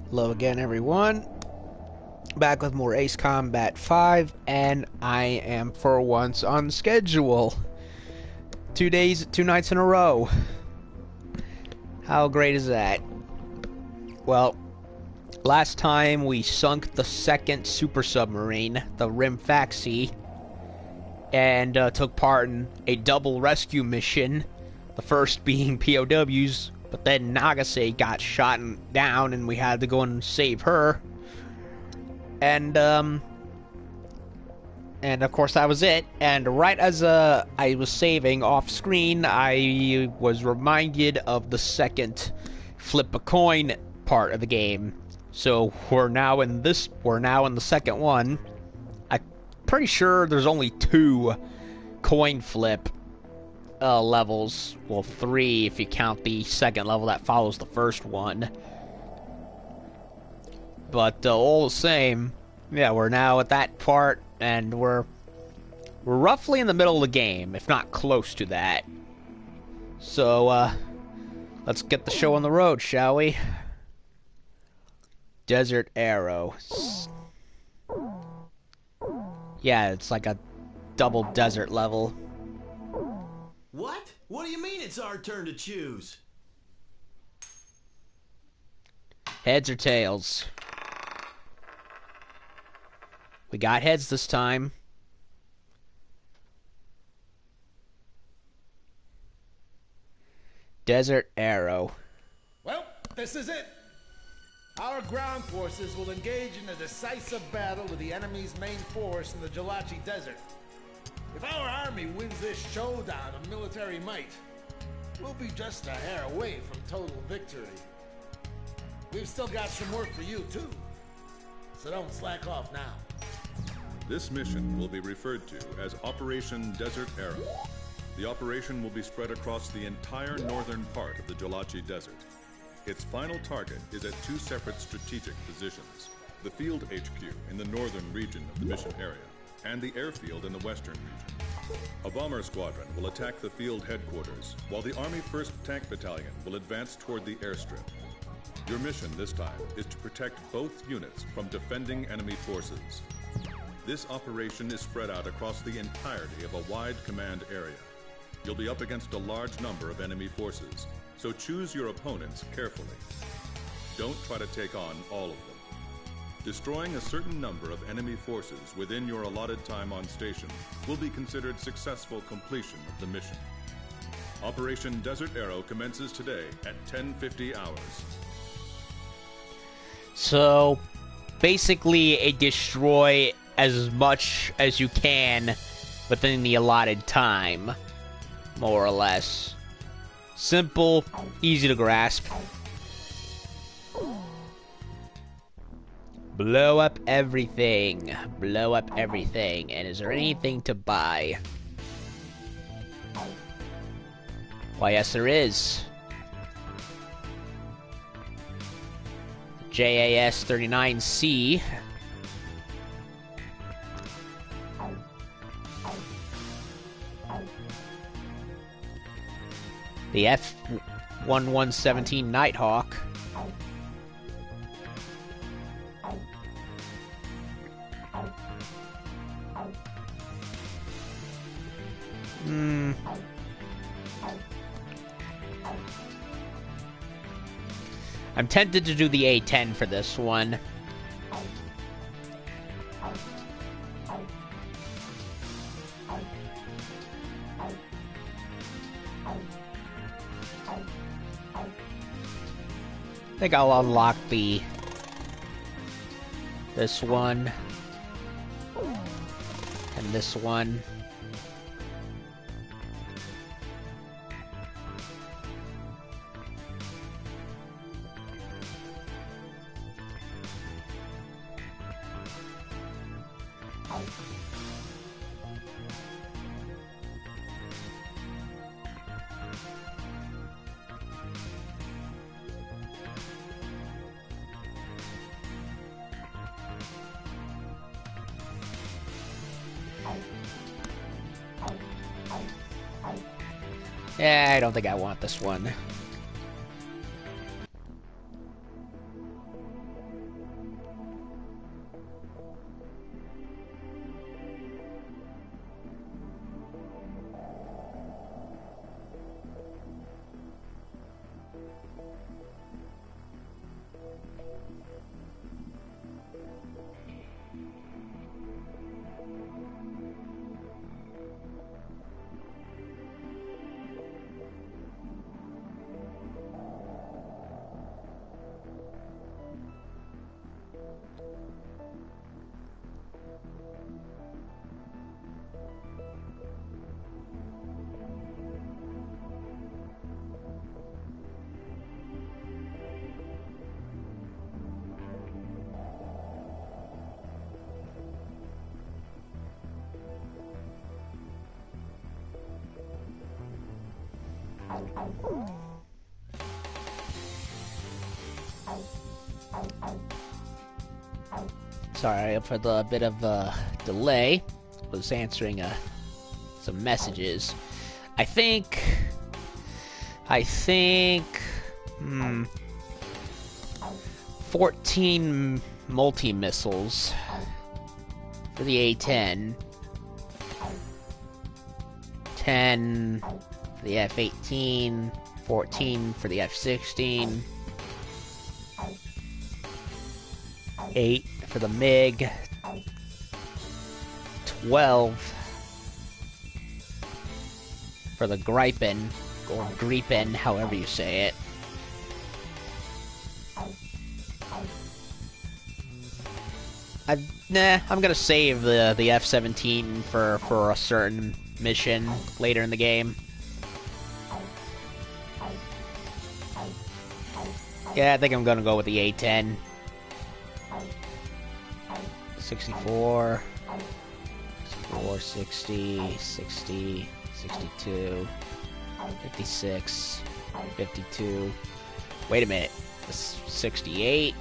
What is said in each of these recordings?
Hello again, everyone. Back with more Ace Combat 5, and I am for once on schedule. 2 days, 2 nights in a row. How great is that? Well, last time we sunk the second super submarine, the Rimfaxi, and took part in a double rescue mission. The first being POWs, but then Nagase got shot down, and we had to go and save her. And of course that was it. And right as I was saving off screen, I was reminded of the second flip a coin part of the game. So we're now in the second one. I'm pretty sure there's only 2 coin flip levels. Well, 3 if you count the second level that follows the first one. But all the same, yeah, we're now at that part, and we're roughly in the middle of the game, if not close to that. So, let's get the show on the road, shall we? Desert Arrow. Yeah, it's like a double desert level. What? What do you mean it's our turn to choose? Heads or tails? We got heads this time. Desert Arrow. Well, this is it. Our ground forces will engage in a decisive battle with the enemy's main force in the Jalachi Desert. If our army wins this showdown of military might, we'll be just a hair away from total victory. We've still got some work for you, too. So don't slack off now. This mission will be referred to as Operation Desert Arrow. The operation will be spread across the entire northern part of the Jalachi Desert. Its final target is at 2 separate strategic positions: the field HQ in the northern region of the mission area, and the airfield in the western region. A bomber squadron will attack the field headquarters, while the Army 1st Tank Battalion will advance toward the airstrip. Your mission this time is to protect both units from defending enemy forces. This operation is spread out across the entirety of a wide command area. You'll be up against a large number of enemy forces, so choose your opponents carefully. Don't try to take on all of them. Destroying a certain number of enemy forces within your allotted time on station will be considered successful completion of the mission. Operation Desert Arrow commences today at 10:50 hours. So, basically, destroy as much as you can within the allotted time, more or less. Simple, easy to grasp. Blow up everything. Blow up everything. And is there anything to buy? Why, yes, there is. JAS 39C. The F1117 Nighthawk. I'm tempted to do the A10 for this one. I think I'll unlock this one and this one. Yeah, I don't think I want this one. Sorry for the bit of delay. Was answering some messages. I think 14 multi-missiles for the A-10, 10 for the F-18, 14 for the F-16, 8 for the MiG, 12 for the Gripen, or Gripen, however you say it. I'm gonna save the F-17 for a certain mission later in the game. Yeah, I think I'm gonna go with the A-10. 64, 60, 60, 62, 56, 52. Wait a minute. 68.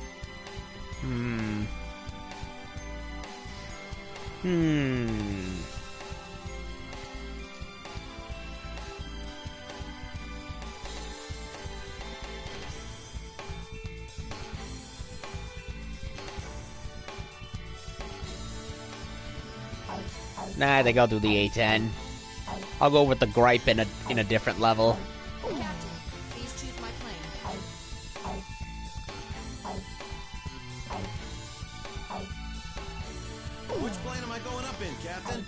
Nah, I think I'll do the A-10. I'll go with the Gripe in a different level. Captain, please choose my plane. Which plane am I going up in, Captain?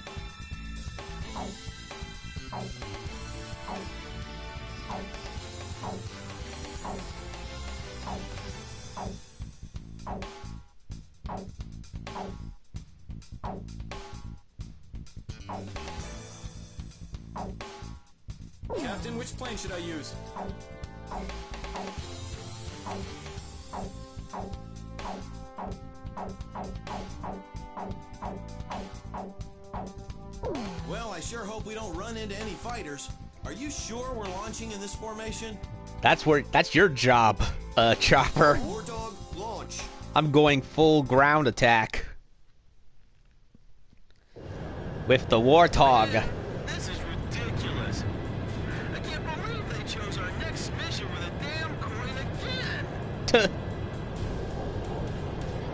Captain, which plane should I use? Well, I sure hope we don't run into any fighters. Are you sure we're launching in this formation? That's your job, Chopper. Wardog, launch. I'm going full ground attack with the Warthog. This is ridiculous. I can't believe they chose our next mission with a damn coin again.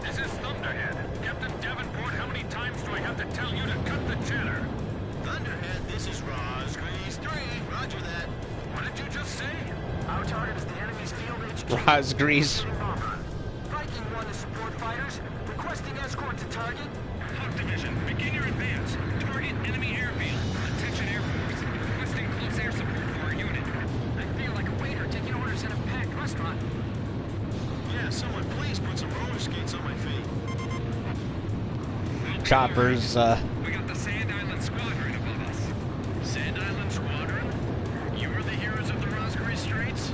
This is Thunderhead. Captain Davenport, how many times do I have to tell you to cut the chatter? Thunderhead, this is Roz. Grease 3. Roger that. What did you just say? Our target is the enemy's field HQ. Rosgrease. Viking 1 to support fighters. Requesting escort to target. Hawk Division, begin your advance. Target enemy airfield. Attention Air Force. Requesting close air support for our unit. I feel like a waiter taking orders in a packed restaurant. Yeah, someone please put some roller skates on my feet. Chopper's, We got the Sand Island Squadron above us. Sand Island Squadron? You are the heroes of the Rosgrease Straits?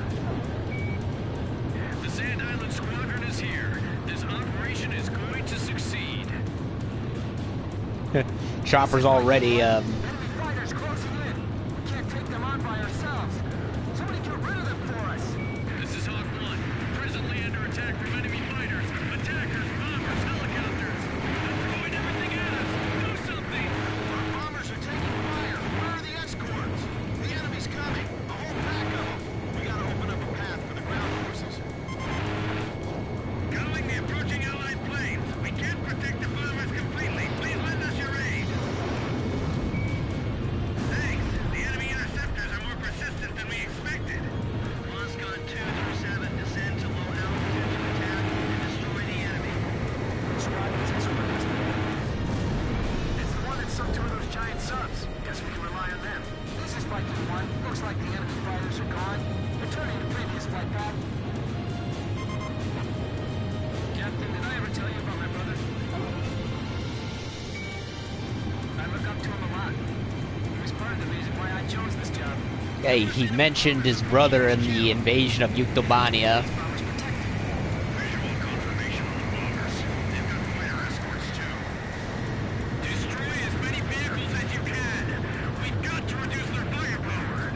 The Sand Island Squadron is here. This operation is going to succeed. Chopper's already, Enemy fighters closing in. We can't take them on by ourselves. Somebody get rid of them for us. This is Hawk 1. Presently under attack from enemy fighters. Attackers, bombers, helicopters. They're throwing everything at us. Do something. Our bombers are taking fire. Where are the escorts? The enemy's coming. A whole pack of them. We gotta open up a path for the ground forces. Calling the approaching Allied planes. We can't protect the bombers completely. Please lend us your aid. Thanks. The enemy interceptors are more persistent than we expected. Moscon 2 through 7 descend to low altitude to attack and destroy the enemy. Squadron's escort is there. It's the one that sunk two of those giant subs. Guess we can rely on them. This is Viking 1. Looks like the enemy fighters are gone. Returning to previous flight path. Captain, did I ever tell you about my brother? I look up to him a lot. He was part of the reason why I chose this job. hey, he mentioned his brother in the invasion of Yuktobania. Bombers protected. Visual confirmation on the bombers. They've got fighter escorts too. Destroy as many vehicles as you can. We've got to reduce their firepower.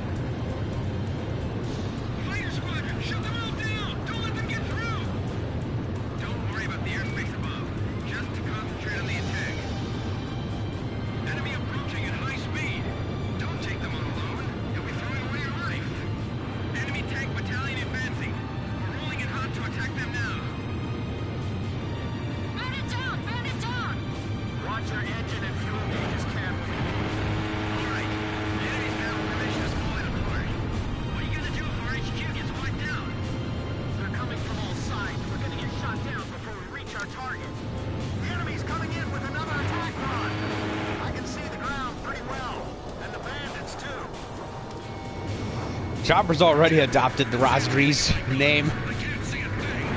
Chopper's already adopted the Rosgrees name. I can't see a thing.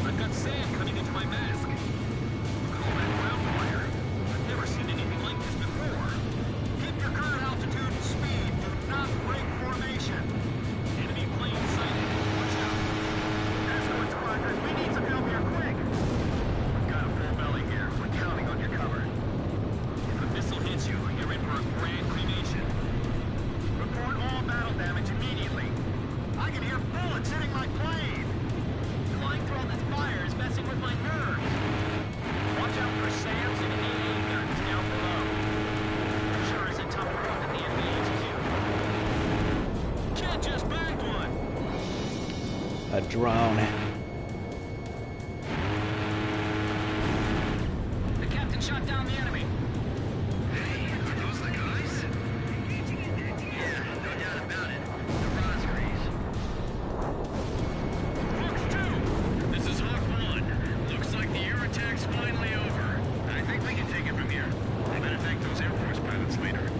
I've got sand cutting into my mask. Call that ground fire. I've never seen anything like this before. Keep your current altitude and speed. Do not break formation. Enemy plane sighted. Watch out. Escort squadron, we need some help here quick. We've got a full belly here. We're counting on your cover. If a missile hits you, you're in for a grand cremation. Report all battle damage immediately. I can hear bullets hitting my plane. Flying through all this fire is messing with my nerves. Watch out for SAMs and AA guns down below. Sure is a tough road at the enemy HQ. Kid just bagged one. A drone. The captain shot down the enemy. Hey, are those the guys? Yeah, no doubt about it. The Rosgrees. Fox 2! This is Hawk 1. Looks like the air attack's finally over. I think we can take it from here. I better thank those Air Force pilots later.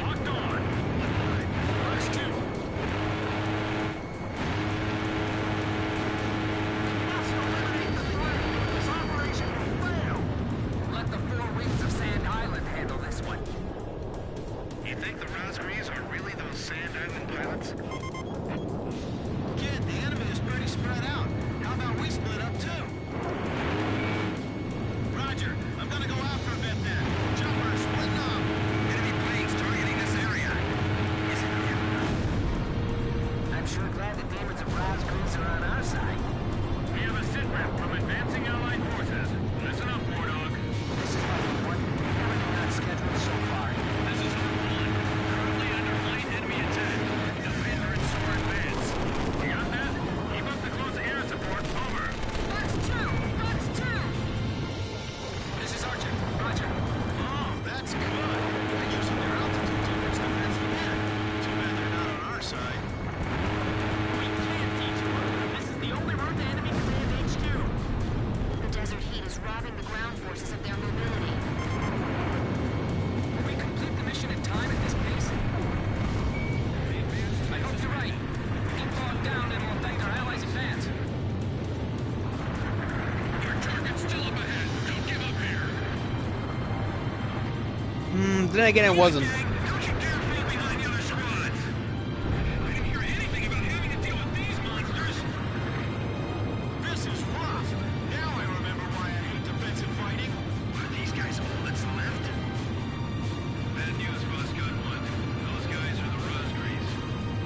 Locked on. Fox 2. Must eliminate the threat. This operation will fail. Let the four wings of Sand Island handle this one. You think the Rosgrees are really those Sand Island pilots? Kid, the enemy is pretty spread out. How about we split up too? Roger. I'm gonna go out for a bit then. Jumper, splitting up. Enemy planes targeting this area. Is it you? I'm sure glad the demons of Rosgrees are on our side. We have a sitrep from advancing Allied forces. Listen up, Wardog. This is Hawk 1. Everything on schedule so far. This is Hawk 1. Currently under light enemy attack. No hindrance or advance. You got that? Keep up the close air support. Over. Fox 2! Fox 2! This is Archer. Roger. Oh, that's good. They're using their altitude difference to fence them in. Too bad they're not on our side. We can't detour. This is the only route to enemy command HQ. The desert heat is robbing the ground forces of their mobility. Will we complete the mission in time at this pace? I hope you're right. Keep bogged down and we'll thank our allies' advance. Your target's still up ahead. Don't give up here. Then again, it wasn't. Don't you dare fall behind the other squads. I didn't hear anything about having to deal with these monsters. This is rough. Now I remember why I hate defensive fighting. Are these guys all that's left? Bad news, Roscott 1. Those guys are the Rosgrees.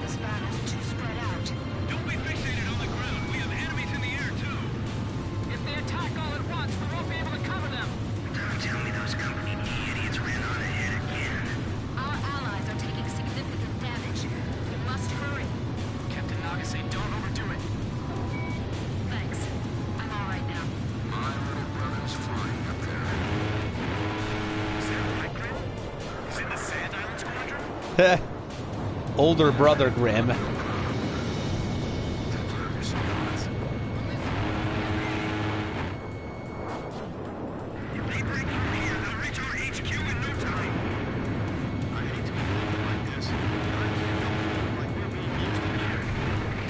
This battle's too spread out. Don't be fixated on the ground. We have enemies in the air, too. If they attack all at once, we won't be able to cover them. Don't tell me those company idiots ran on ahead again. Our allies are taking significant damage. We must hurry. Captain Nagase, don't overdo it. Thanks. I'm all right now. My little brother's flying up there. Is that right, Grim? Is it the Sand Island Squadron? Older brother Grim. If they break through here, they'll reach our HQ in no time. I hate to be like this, but I can't help feeling like we're being used here.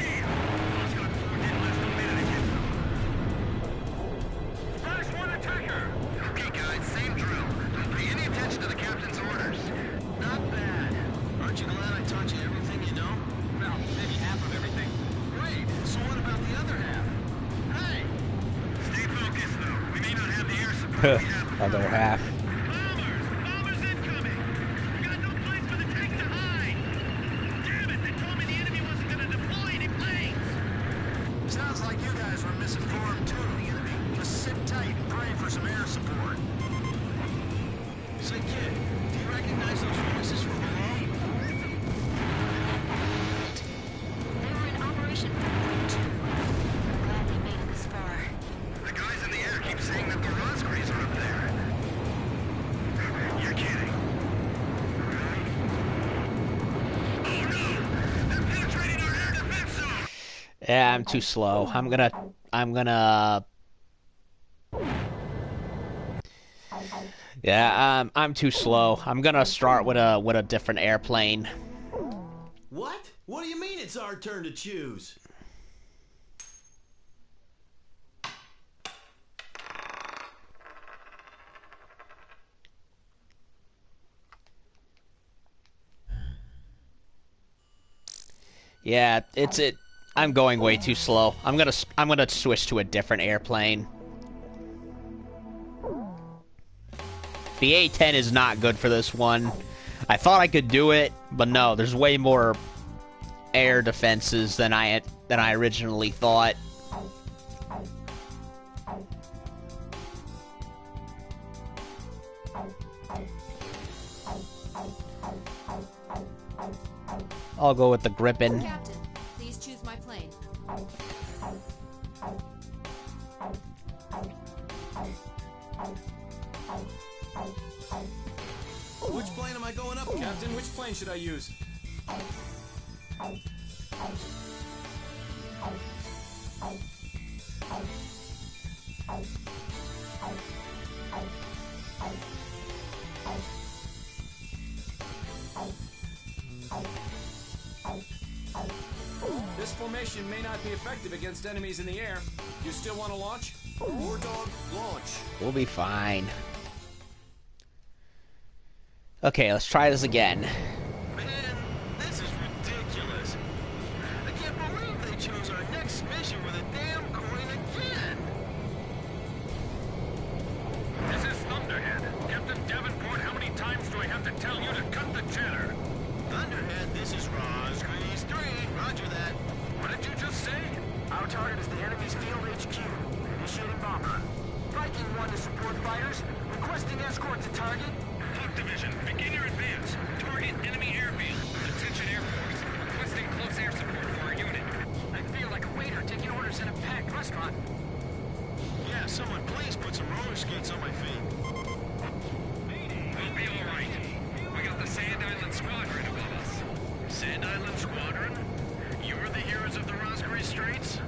Damn! Roscott 4 didn't last a minute against them. Flash 1 attacker! Okay, guys, same drill. Don't pay any attention to the captain's orders. Not bad. Aren't you glad I taught you everything you know? Well, maybe half of everything. Great. So what about the other half? Hey! Stay focused, though. We may not have the air support we have. Other half. Bombers! Bombers incoming! We got no place for the tanks to hide! Damn it! They told me the enemy wasn't gonna deploy any planes! Sounds like you guys were misinformed too. Just sit tight and pray for some air support. Say, kid, do you recognize those voices from below? They were in Operation Footprint 2. I'm glad they made it this far. The guys in the air keep saying that the Rosgrees are up there. You're kidding. Really? Oh no! They're penetrating our air defense zone! Yeah, I'm too slow. I'm gonna Yeah, I'm too slow. I'm gonna start with a different airplane. What? What do you mean it's our turn to choose? Yeah, it. I'm going way too slow. I'm gonna switch to a different airplane. The A-10 is not good for this one. I thought I could do it, but no, there's way more air defenses than I originally thought. I'll go with the Gripen. Captain, please choose my plane. Which plane am I going up, Captain? Which plane should I use? This formation may not be effective against enemies in the air. You still want to launch? Wardog, launch. We'll be fine. Okay, let's try this again. Man, this is ridiculous. I can't believe they chose our next mission with a damn coin again. This is Thunderhead. Captain Davenport, how many times do I have to tell you to cut the chatter? Thunderhead, this is Roz. Grease 3. Roger that. What did you just say? Our target is the enemy's field HQ. Initiating bomb run. Viking 1 to support fighters. Requesting escort to target. Hawk Division, begin your advance. Target enemy airfield. Attention Air Force. Requesting close air support for our unit. I feel like a waiter taking orders in a packed restaurant. Yeah, someone please put some roller skates on my feet. We'll be all right. We got the Sand Island Squadron above us. Sand Island Squadron? You're the heroes of the Raspberry Straits?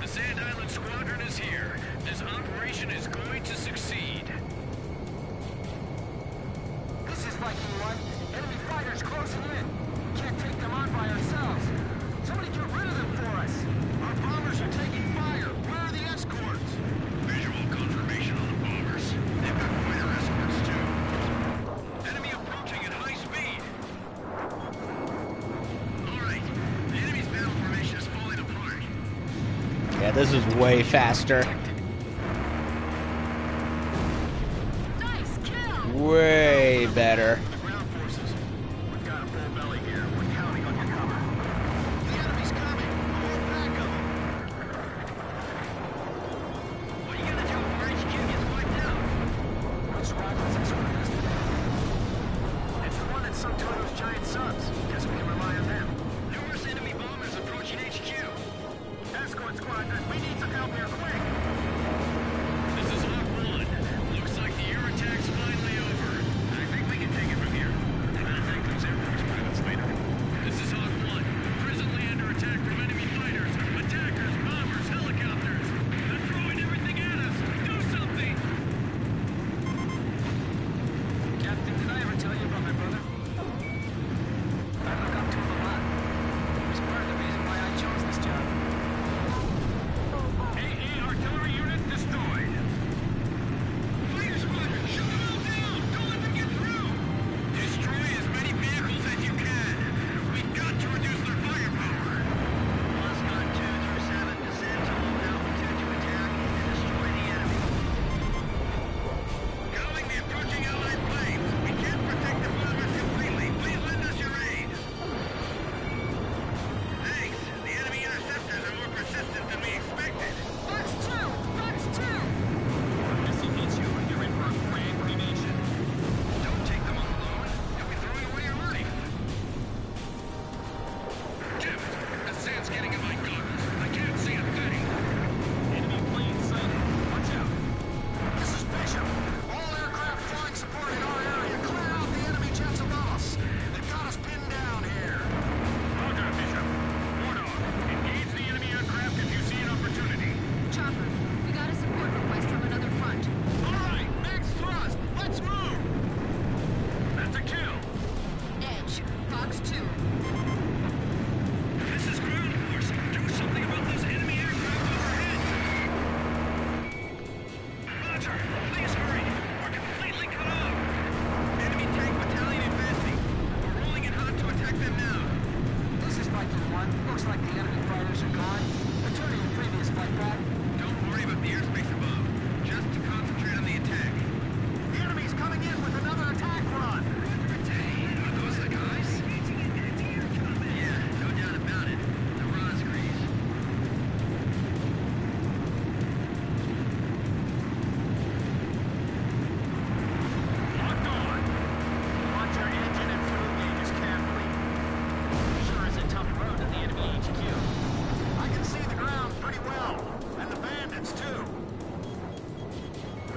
The Sand Island Squadron is here. This operation is going to succeed. This is Viking 1. Enemy fighters closing in. We can't take them on by ourselves. Somebody get rid of them for us. Our bombers are taking fire. Where are the escorts? Visual confirmation on the bombers. They've got fighter escorts too. Enemy approaching at high speed. All right. The enemy's battle formation is falling apart. Yeah, this is way faster. Nice kill! Way better. The ground forces. We've got a full belly here. We're counting on your cover. The enemy's coming. More backup. What are you gonna do if our HQ gets wiped out? Which squadron's escort is today? It's the one that sunk two of those giant subs. Guess we can rely on them. Numerous enemy bombers approaching HQ. Escort squadron, we need some help here quick. This is Hawk 1. Looks like the air attack's finally over. I think we can take advantage 1. Looks like the enemy fighters are gone. Returning to previous flight path. Don't worry about the airspace above. Just to concentrate on the attack. The enemy's coming in with another attack run. Are those the guys? Yeah, no doubt about it. The Rosgrees. Locked on. Watch your engine and fuel gauges carefully. Sure is a tough road to the enemy HQ. I can see the ground pretty well, and the bandits too.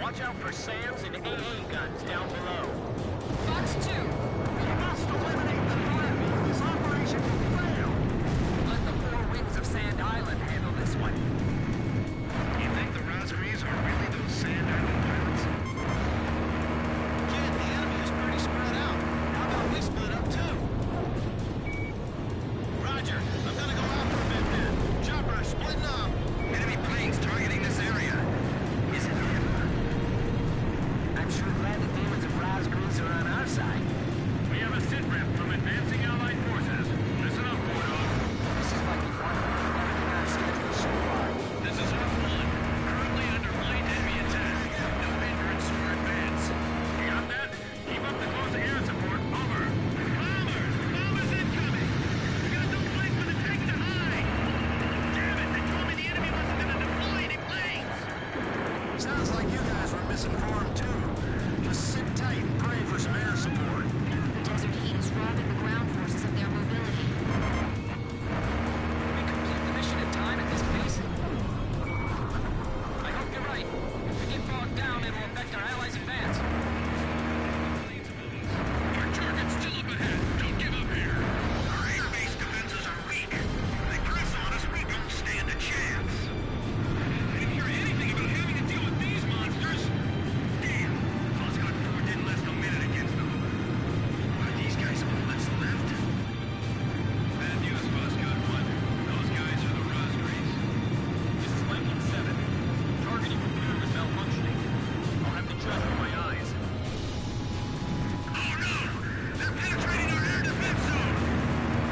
Watch out for SAMs and AA guns down below. Fox 2. You must eliminate the threat or this operation will fail. Let the 4 wings of Sand Island handle this one. You think the Rosgrees are really those Sand Island pilots? Kid, the enemy is pretty spread out. How about we split up too? Roger. I'm gonna go out for a bit then. Chopper, splitting up. Enemy planes targeting this area. Is it him? I'm sure glad the demons of Rosgrees are on our side. We have a sit rep from advancing Allied forces. Listen up, Wardog. This is Viking 1. Everything on schedule so far. This is Hawk 1. Currently under light heavy attack. No hindrance or advance. You got that? Keep up the close air support. Over. Bombers! Bombers incoming! We got no place for the tank to hide! Damn it! They told me the enemy wasn't gonna deploy any planes! Sounds like you guys were misinformed too. Just sit tight and pray for some air support. The desert heat is robbing the ground forces of their mobility. We complete the mission in time at this pace? I hope you're right. If we get bogged down, it will affect our allies' advance. Our target's still up ahead. Don't give up here. Our air-based defenses are weak. They press on us, we don't stand a chance. Didn't hear anything about having to deal with these monsters. Damn. Oscott 4 didn't last a minute against them. Are these guys all that's left? Bad news, Oscott 1. Those guys are the Rosgrees. This is Viking 7. Targeting computer is malfunctioning. I'll have to trust with my eyes. Oh no! They're penetrating our air defense zone!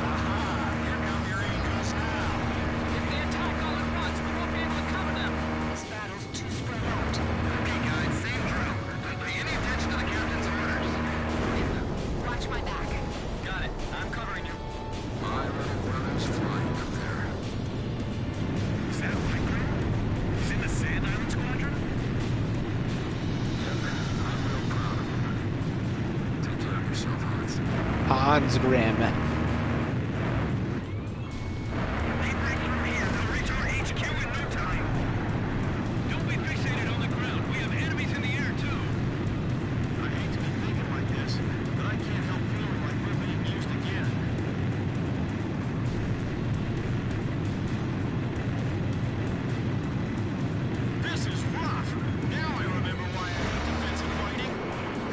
Aha! Here come your angels now. If they attack all at once, we won't be able to cover them. This battle's too spread out. Okay, guys, same drill. Don't pay any attention to the captain's orders. Watch my back. Got it. I'm covering you. My little brother's flying up there. Is that Viking? He's in the Sand Island Squadron? Yeah, I'm real proud of him. Take care of yourself, Hans. Hans Grimm. They break through here, they'll reach our HQ in no time. Don't be fixated on the ground. We have enemies in the air, too. I hate to be thinking like this, but I can't help feeling like we're being used again. This is rough. Now I remember why I hate defensive fighting.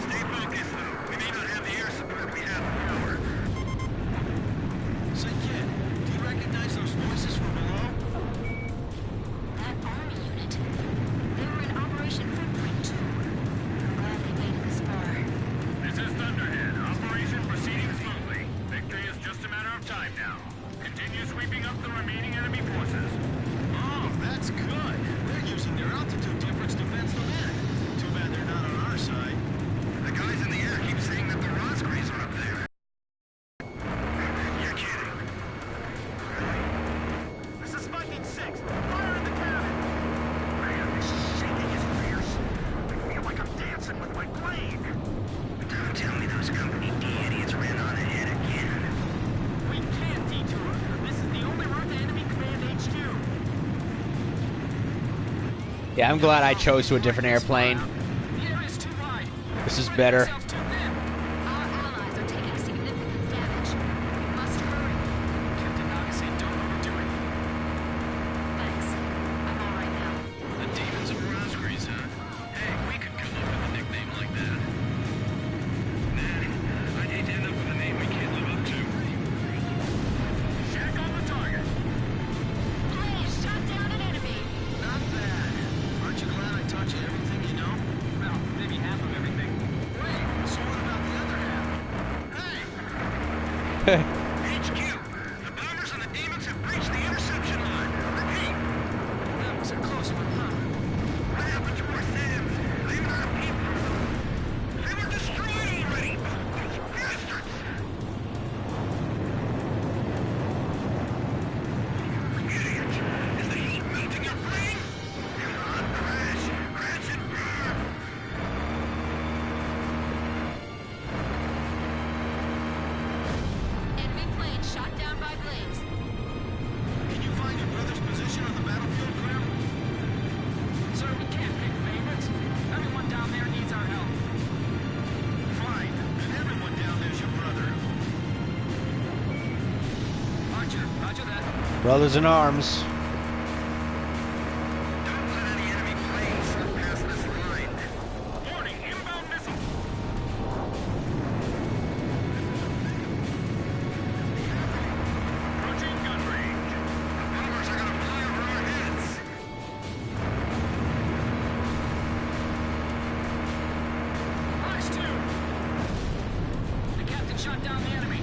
Stay focused, though. We may not have the air support we have before. Say, kid, do you recognize those voices from below? That army unit. They were in Operation Footprint too. I'm glad they made it this far. This is Thunderhead. Operation proceeding smoothly. Victory is just a matter of time now. Continue sweeping up the remaining enemy forces. Oh, that's good. They're using their altitude difference to fence them in. Too bad they're not on our side. The guys in the air keep saying that the Rosgrees are up there. You're kidding. This is Viking 6. Fire in the cabin. Man, this shaking is fierce. I feel like I'm dancing with my plane. Don't tell me those company idiots ran on ahead again. We can't detour. This is the only route to enemy command HQ. Yeah, I'm glad I chose to a different airplane. The area is too wide. This is better. Our allies are taking significant damage. We must hurry. Captain Nagase, don't overdo it. Thanks. I'm all right now. The demons of Rosgrees, huh? Hey, we could come up with a nickname like that. Nah, I'd hate to end up with a name we can't live up to. Check on the target. Hey, shot down an enemy. Not bad. Aren't you glad I taught you everything you know? Well, maybe half of everything. Wait, so what about the other half? Hey! HQ, the bombers and the demons Roger that. Brothers in arms. Don't let any enemy planes slip past this line. Warning, inbound missile. Approaching gun range. Bombers are gonna fly over our heads. Fox 2. The captain shot down the enemy.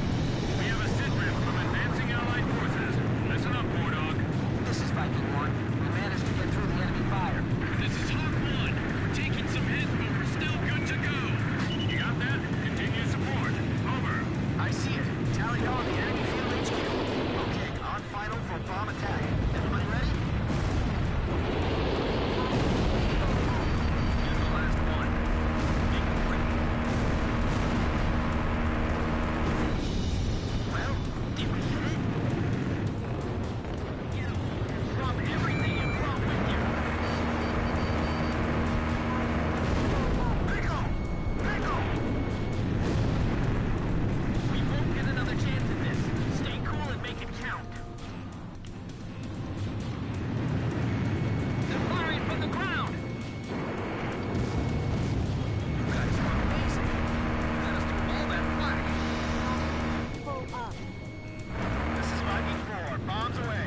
We have a sitrep from advancing Allied forces. Listen up, Wardog. This is Viking 1. We managed to get through the enemy fire. This is Hawk 1. We're taking some hits, but we're still good to go. You got that? Continue support. Over. I see it. Tally on the enemy field HQ. Okay, on final for bomb attack. Everybody ready? You're the last one. Make it quick. Well, did we hit it? Drop everything you brought with you. Pickle! Pickle! We won't get another chance at this. Stay cool and make it count. They're firing from the ground! You guys are amazing. Let us do all that flak. This is Viking 4. Bombs away.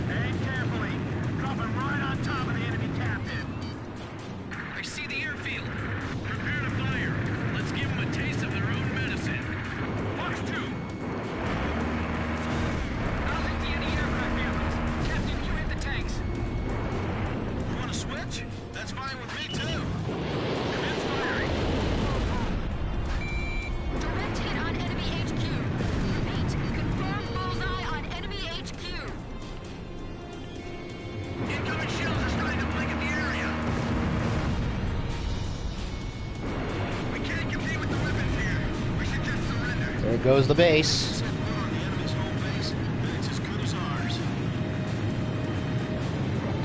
Aim carefully. Drop him right on top of the enemy captain. I see the airfield. Prepare to fire. Let's give them a taste of their own medicine. Fox 2. I'll hit the anti-aircraft vehicles. Captain, you hit the tanks. You want to switch? That's fine with me, too. Commence firing. Direct hit on enemy HQ. Repeat, confirm bullseye on enemy HQ. Incoming shells are starting to blanket the area. We can't compete with the weapons here. We should just surrender. There goes the base. Set war on the enemy's home base, then it's as good as ours.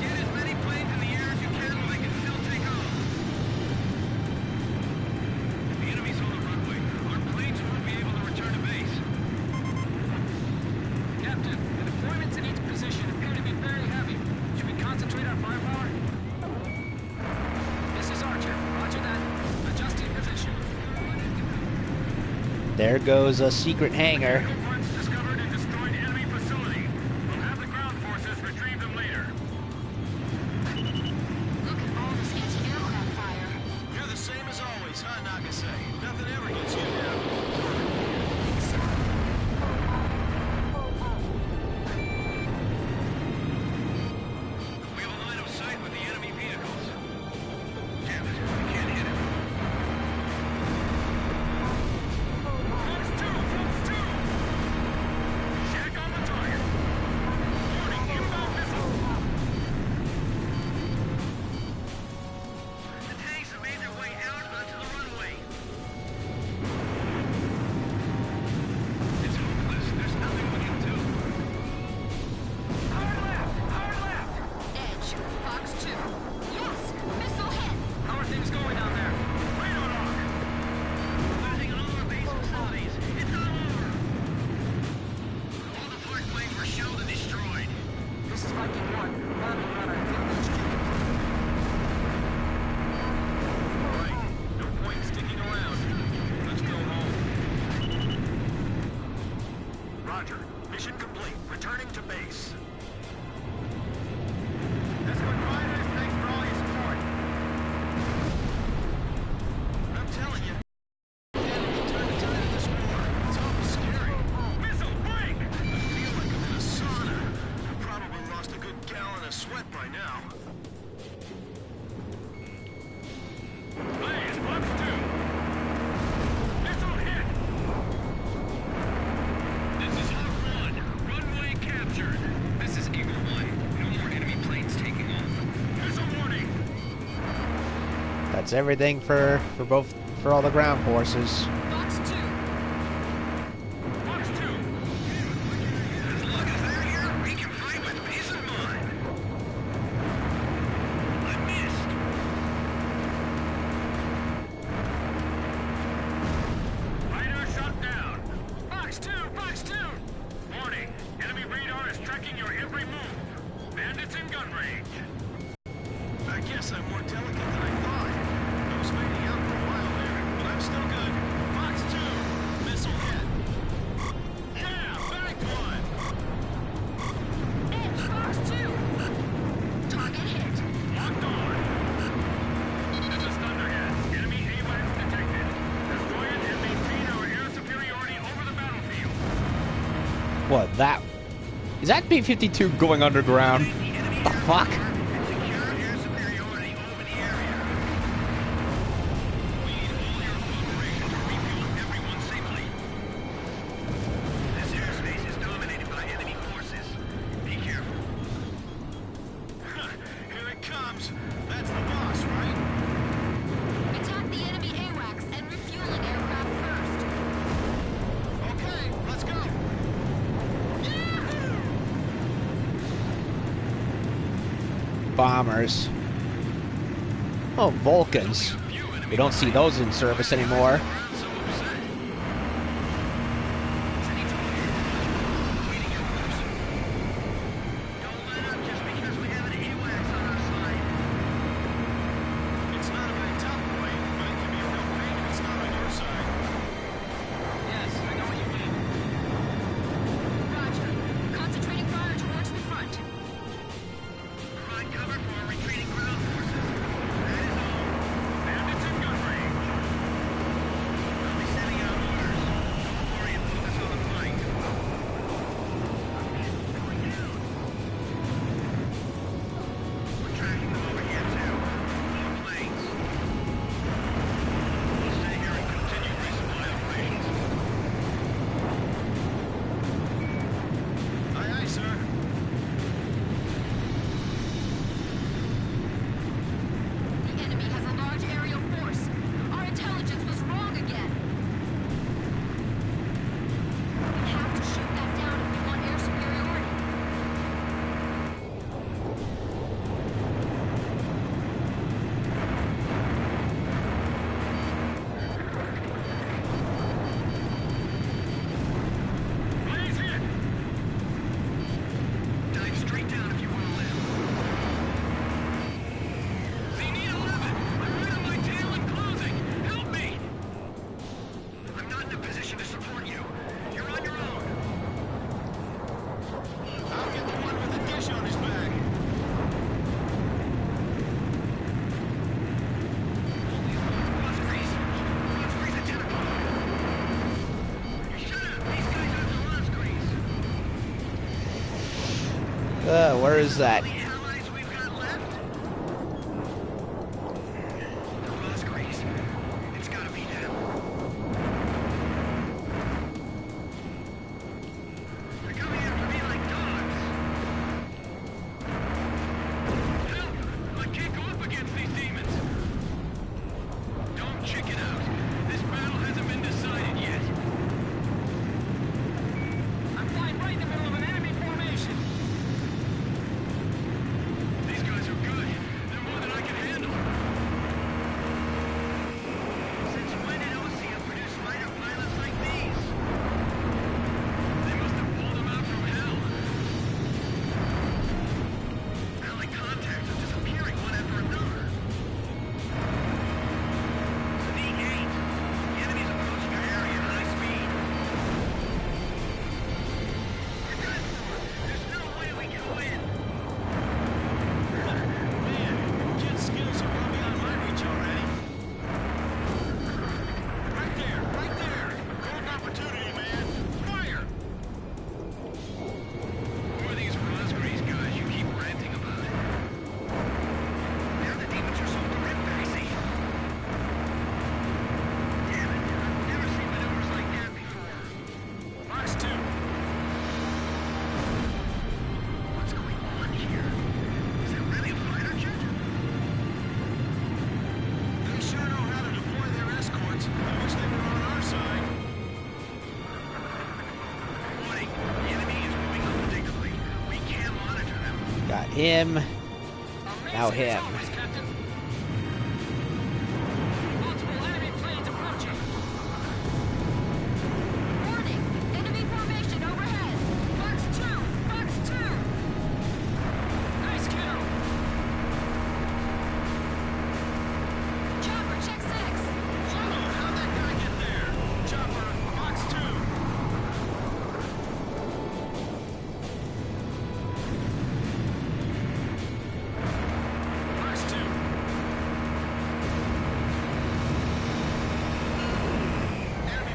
Get as many planes in the air as you can while they can still take off. If the enemy's on the runway, our planes won't be able to return to base. Captain, the deployments in each position appear to be very heavy. Should we concentrate our firepower? This is Archer. Roger that. Adjusting position. There goes a secret hangar. Critical parts discovered and destroyed enemy facility. We'll have the ground forces retrieve them later. Look at all this anti-aircraft fire. You're the same as always, huh, Nagase? Nothing ever gets you down. We have a line of sight with the enemy vehicles. Damn it, we can't hit him. Fox 2! Fox 2! Check on the target. Warning, inbound missile. The tanks have made their way out onto the runway. It's hopeless. There's nothing we can do. Hard left! Hard left! Edge, Fox 2. Yes, missile hit. How are things going down there? Radar lock. We're losing all our base facilities. It's all over. All the flight planes were shelled and destroyed. This is Viking 1. Bombing run on field HQ. Right. No point sticking around. Let's go home. Roger. Mission complete. Returning to base. Escort fighters, thanks for all your support. I'm telling you. The enemy turned the tide of this war. It's awful scary. Missile, break! I feel like I'm in a sauna. I've probably lost a good gallon of sweat by now. Blaze, Fox 2. Missile hit. This is Hawk 1. Runway captured. This is Eagle 1. No more enemy planes taking off. Missile warning. That's everything for all the ground forces. Fox 2. Fox 2. As long as they're here, we can fight with peace of mind. I missed. Fighter shot down. range. I guess I'm more delicate than I thought. I was fading out for a while there, but I'm still good. Fox 2, missile hit. Yeah, back one. Edge, Fox 2. Target hit. Locked on. Just thunderhead. Enemy AWACS detected. Destroy it and maintain our air superiority over the battlefield. What, that... Is that B-52 going underground? The fuck? Secure air superiority over the area. We need all your cooperation to refuel everyone safely. This airspace is dominated by enemy forces. Be careful. Here it comes. That's the boss, right? Attack the enemy AWACS and refueling aircraft first. Okay, let's go. Bombers. Oh, Vulcans. We don't see those in service anymore. It's not a very tough point, but it can be a real pain if it's not on your side. Yes, I know what you mean. Roger. Concentrating fire towards the front. Provide cover for our retreating ground forces. That is all. Bandits in gun range. I'll be sending out orders. Don't worry and focus on the fight. Going down. We're tracking them over here too. More planes. We'll stay here and continue resupply operations. Aye, aye, sir. The enemy has a large aerial force. Our intelligence was wrong again. We have to shoot that down if we want air superiority. Blaze hit! Dive straight down if you want to live. Zenit 11! I'm right on my tail and closing! Help me! I'm not in a position to support you. You're on your own. I'll get the one with the dish on his back. Lost grease identical. You shut up! These guys have the lost grease. Where is that? The allies we've got left? The lost grease. It's gotta be them. They're coming after me like dogs. Help! I can't go up against these demons. Don't chicken out. This battle hasn't been decided yet. I'm flying right in the middle of an enemy formation. These guys are good. They're more than I can handle. Since when did Osea produce fighter pilots like these? They must have pulled them out from hell. Allied contacts are disappearing one after another. Zenit 8. The enemy's approaching our area at high speed. We're done for. There's no way we can win. Man, kid's skills are well beyond my reach already. Right there, right there. Golden opportunity, man. Fire! Who are these Rosgrease guys you keep ranting about? Now the demons are so terrific, see? Damn it, I've never seen maneuvers like that before. Fox 2. What's going on here? Is that really a fighter jet? They sure know how to deploy their escorts. I wish they were on our side. Warning, the enemy is moving unpredictably. We can't monitor them. Got him. Now him. Multiple enemy planes approaching. Warning! Enemy formation overhead! Fox 2! Fox 2! Nice kill.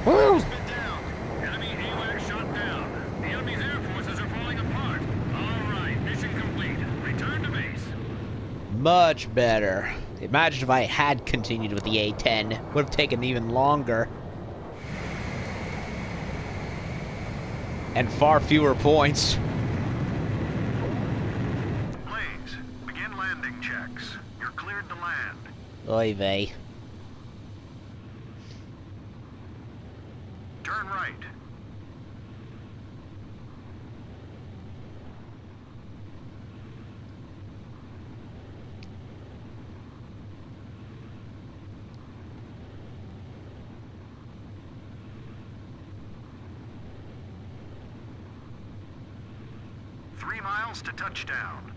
Woo! Spit down. Enemy AWAC shot down. The enemy's air forces are falling apart. All right, mission complete. Return to base. Much better. Imagine if I had continued with the A-10. Would have taken even longer. And far fewer points. Blaze, begin landing checks. You're cleared to land. Oy vey. Turn right. To touchdown.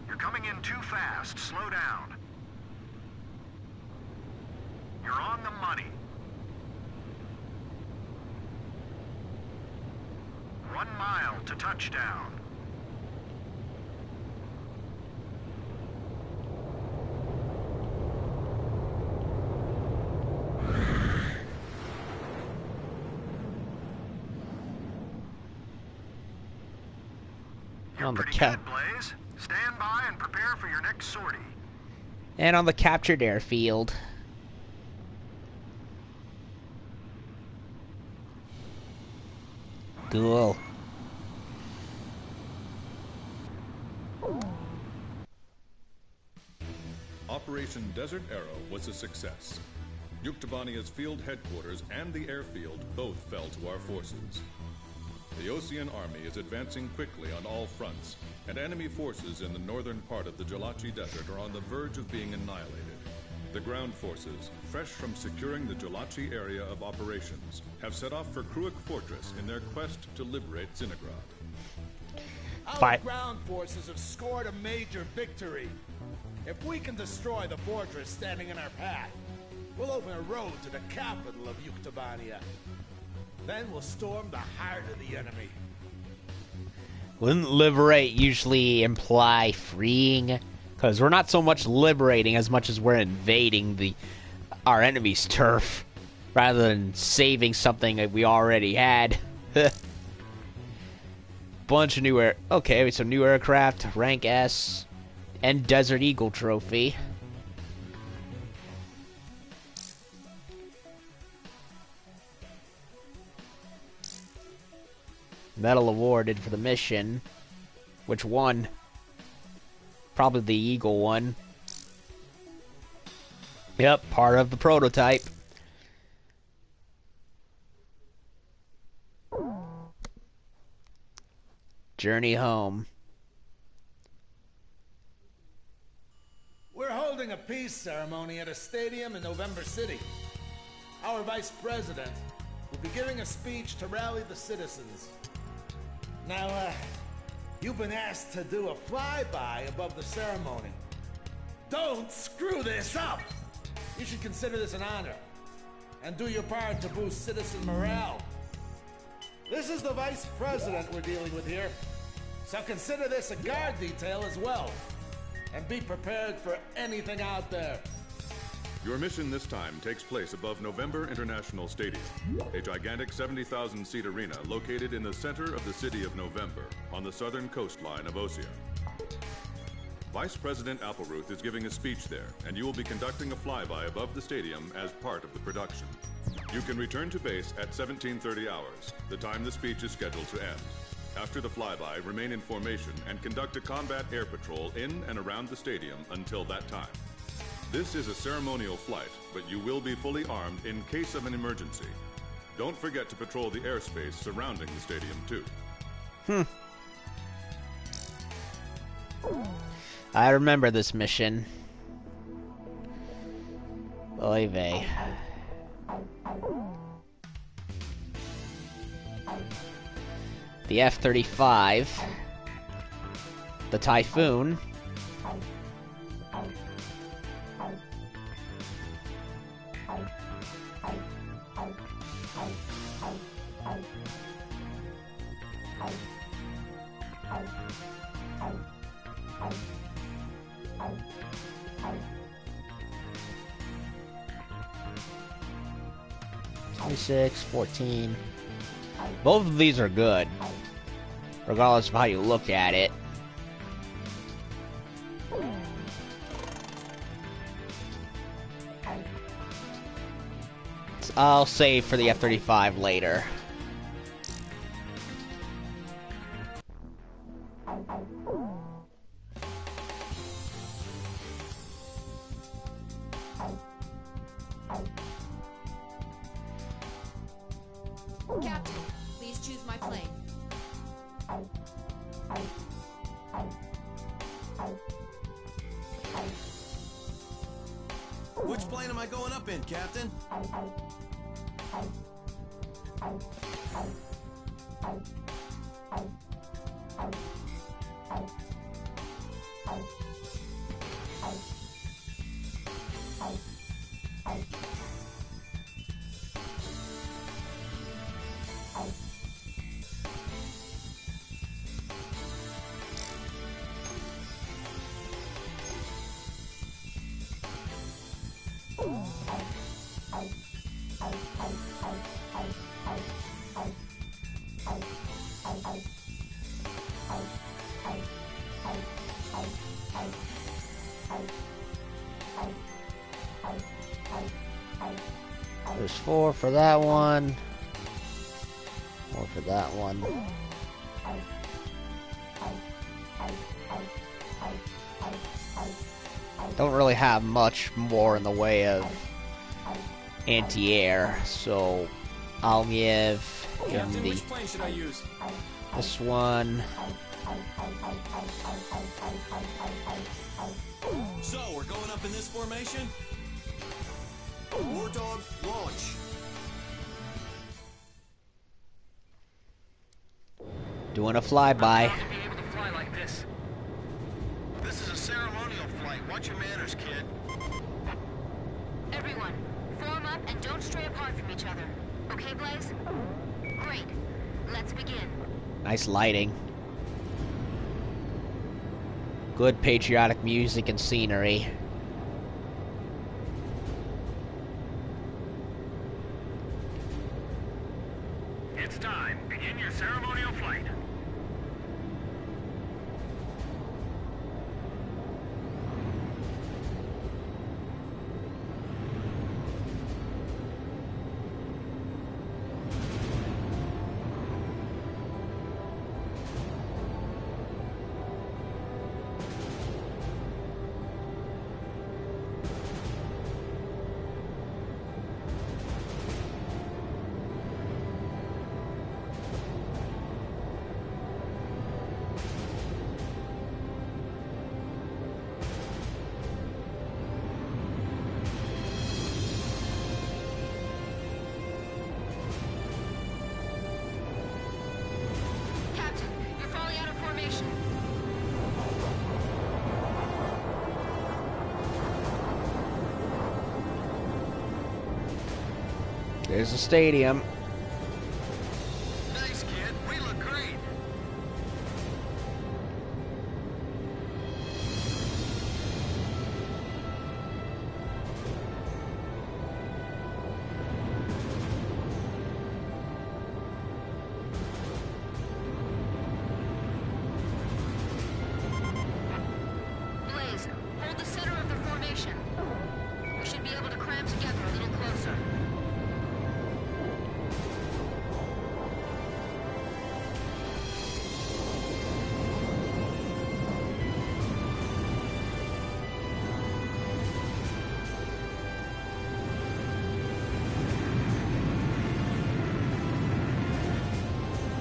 You're coming in too fast. Slow down. You're on the money. 1 mile to touchdown. On the Pretty good, Blaze. Stand by and prepare for your next sortie. And on the captured airfield. Cool. Operation Desert Arrow was a success. Yuktobania's field headquarters and the airfield both fell to our forces. The Osean army is advancing quickly on all fronts, and enemy forces in the northern part of the Jolachi Desert are on the verge of being annihilated. The ground forces, fresh from securing the Jolachi area of operations, have set off for Kruik Fortress in their quest to liberate Zinagrad. Our ground forces have scored a major victory. If we can destroy the fortress standing in our path, we'll open a road to the capital of Yuktobania. Then we'll storm the heart of the enemy. Wouldn't liberate usually imply freeing? Because we're not so much liberating as much as we're invading our enemy's turf, rather than saving something that we already had. Bunch of new okay, so new aircraft, rank S, and Desert Eagle trophy. Medal awarded for the mission. Which one? Probably the Eagle one. Yep, part of the prototype. Journey home. We're holding a peace ceremony at a stadium in November City. Our vice president will be giving a speech to rally the citizens. Now, you've been asked to do a flyby above the ceremony. Don't screw this up! You should consider this an honor, and do your part to boost citizen morale. This is the vice president we're dealing with here, so consider this a guard detail as well, and be prepared for anything out there. Your mission this time takes place above November International Stadium, a gigantic 70,000-seat arena located in the center of the city of November on the southern coastline of Osea. Vice President Appleruth is giving a speech there, and you will be conducting a flyby above the stadium as part of the production. You can return to base at 17:30 hours, the time the speech is scheduled to end. After the flyby, remain in formation and conduct a combat air patrol in and around the stadium until that time. This is a ceremonial flight, but you will be fully armed in case of an emergency. Don't forget to patrol the airspace surrounding the stadium, too. I remember this mission. Oy vey. The F-35. The Typhoon. 26, 14. Both of these are good, regardless of how you look at it. I'll save for the F-35 later. Captain, please choose my plane. Which plane am I going up in, Captain? There's 4 for that one. 4 for that one. Don't really have much more in the way of anti-air, so I'll give him Captain, the which plane should I use? this one. So, we're going up in this formation? Wardog, launch. Doing a flyby. To be able to fly like this. This is a ceremonial flight. Watch your manners, kid. Everyone, form up and don't stray apart from each other. Okay, Blaze? Great. Let's begin. Nice lighting. Good patriotic music and scenery. It's time. Begin your ceremonial flight. Captain, you're falling out of formation. There's a stadium. Nice, kid. We look great. Blaze, hold the center of the formation. We should be able to cram together a little closer.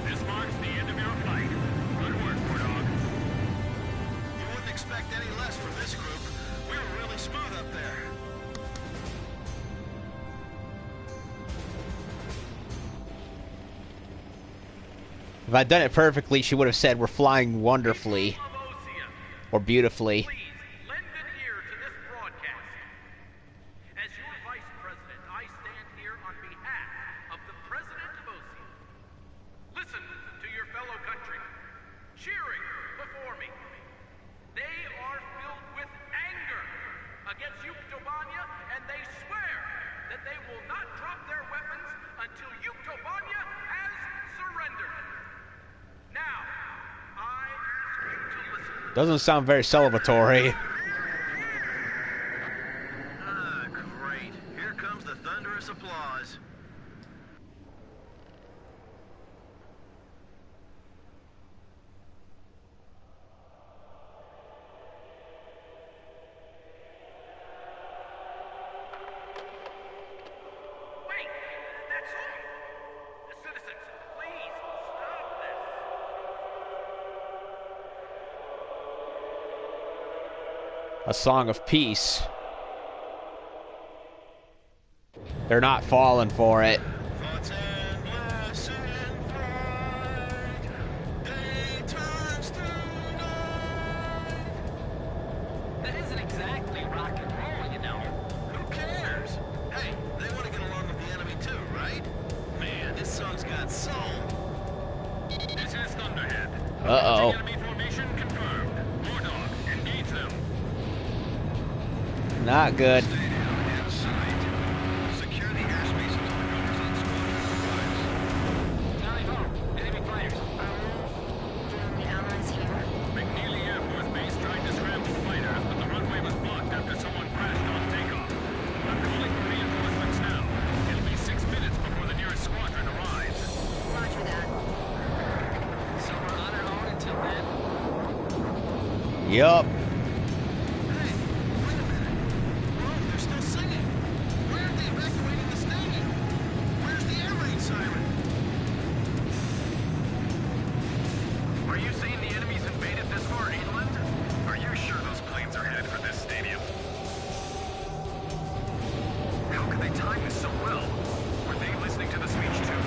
This marks the end of your flight. Good work, Wardog. You wouldn't expect any less from this group. We were really smooth up there. If I'd done it perfectly, she would have said we're flying wonderfully Of Osea, or beautifully. please lend an ear to this broadcast. As your vice president, I stand here on behalf of the president of Osea. Listen to your fellow countrymen cheering before me. They are filled with anger against Yuktobania, and they swear that they will not drop their weapons until Utopania has surrendered. Now, I ask you to listen. Doesn't sound very celebratory. Ah, great. Here comes the thunderous applause. Wait, that's all. The citizens, please stop this. A song of peace. They're not falling for it. Thoughts and blessed flight, daytimes tonight. That isn't exactly rock and roll, you know. Who cares? Hey, they want to get along with the enemy too, right? Man, this song's got soul. This is Thunderhead. Uh-oh. Enemy formation confirmed. Wardog, engage them. Not good. Stay down in sight. Secure the airspace until the numbers on squadron arrives. Tally ho, enemy fighters. The allies here. McNeely Air Force Base tried to scramble fighters, but the runway was blocked after someone crashed on takeoff. I'm calling for reinforcements now. It'll be 6 minutes before the nearest squadron arrives. Roger that. So we're on our own until then? Yup. Hey, wait a minute. Whoa, they're still singing. Why aren't they evacuating the stadium? Where's the air raid siren? Are you saying the enemy's invaded this far inland? Are you sure those planes are headed for this stadium? How could they time this so well? Were they listening to the speech too?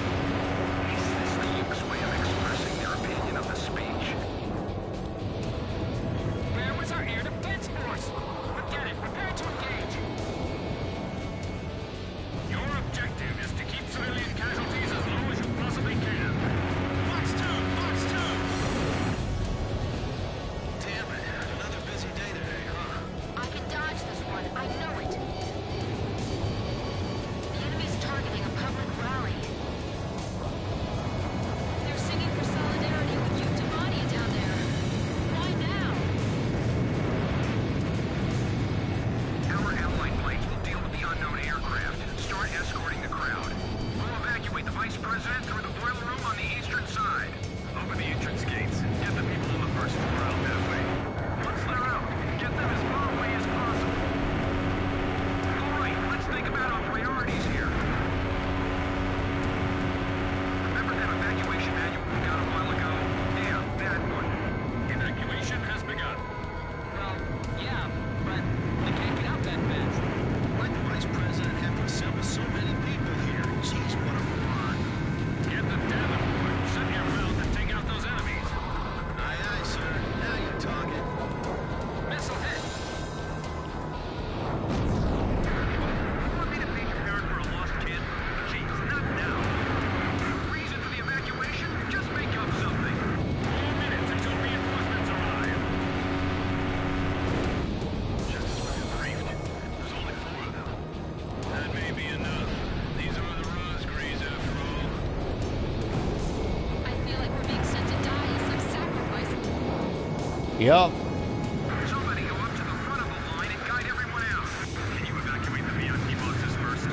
Is this the Luke's way of expressing their opinion of the speech? Where was our air defense force? Forget it. Prepare to engage. Your objective is to keep civilian casualties as low as you possibly can. Fox 2! Fox 2! Damn it, another busy day today, huh? I can dodge this one. I know it. The enemy's targeting a public rally. They're singing for solidarity with Utopania down there. Why now? Our allied planes will deal with the unknown aircraft and start escorting the crowd. We'll evacuate the Vice President through the boiler room on the eastern side. Open the entrance gates. Get the people on the first floor out that way. Once they're out, get them as far away as possible. All right, let's think about our priorities here. Remember that evacuation manual we got a while ago? Yeah, that one. Evacuation has begun. Well, yeah, but they can't get out that fast. Why'd the vice president have to assemble so many people here? Jeez, what a run. Get the damn aboard. Send your round to take out those enemies. Aye, aye, sir. Now you're talking. Missile hit. You want me to be prepared for a lost kid? Jeez, not now. Reason for the evacuation? Just make up something. 4 minutes until reinforcements arrive. Just as we were briefed, there's only 4 of them. That may be enough. These are the Rosgrees after all. I feel like we're being sent to die as some sacrifice. Yup. Somebody go up to the front of the line and guide everyone out. Can you evacuate the VIP boxes first?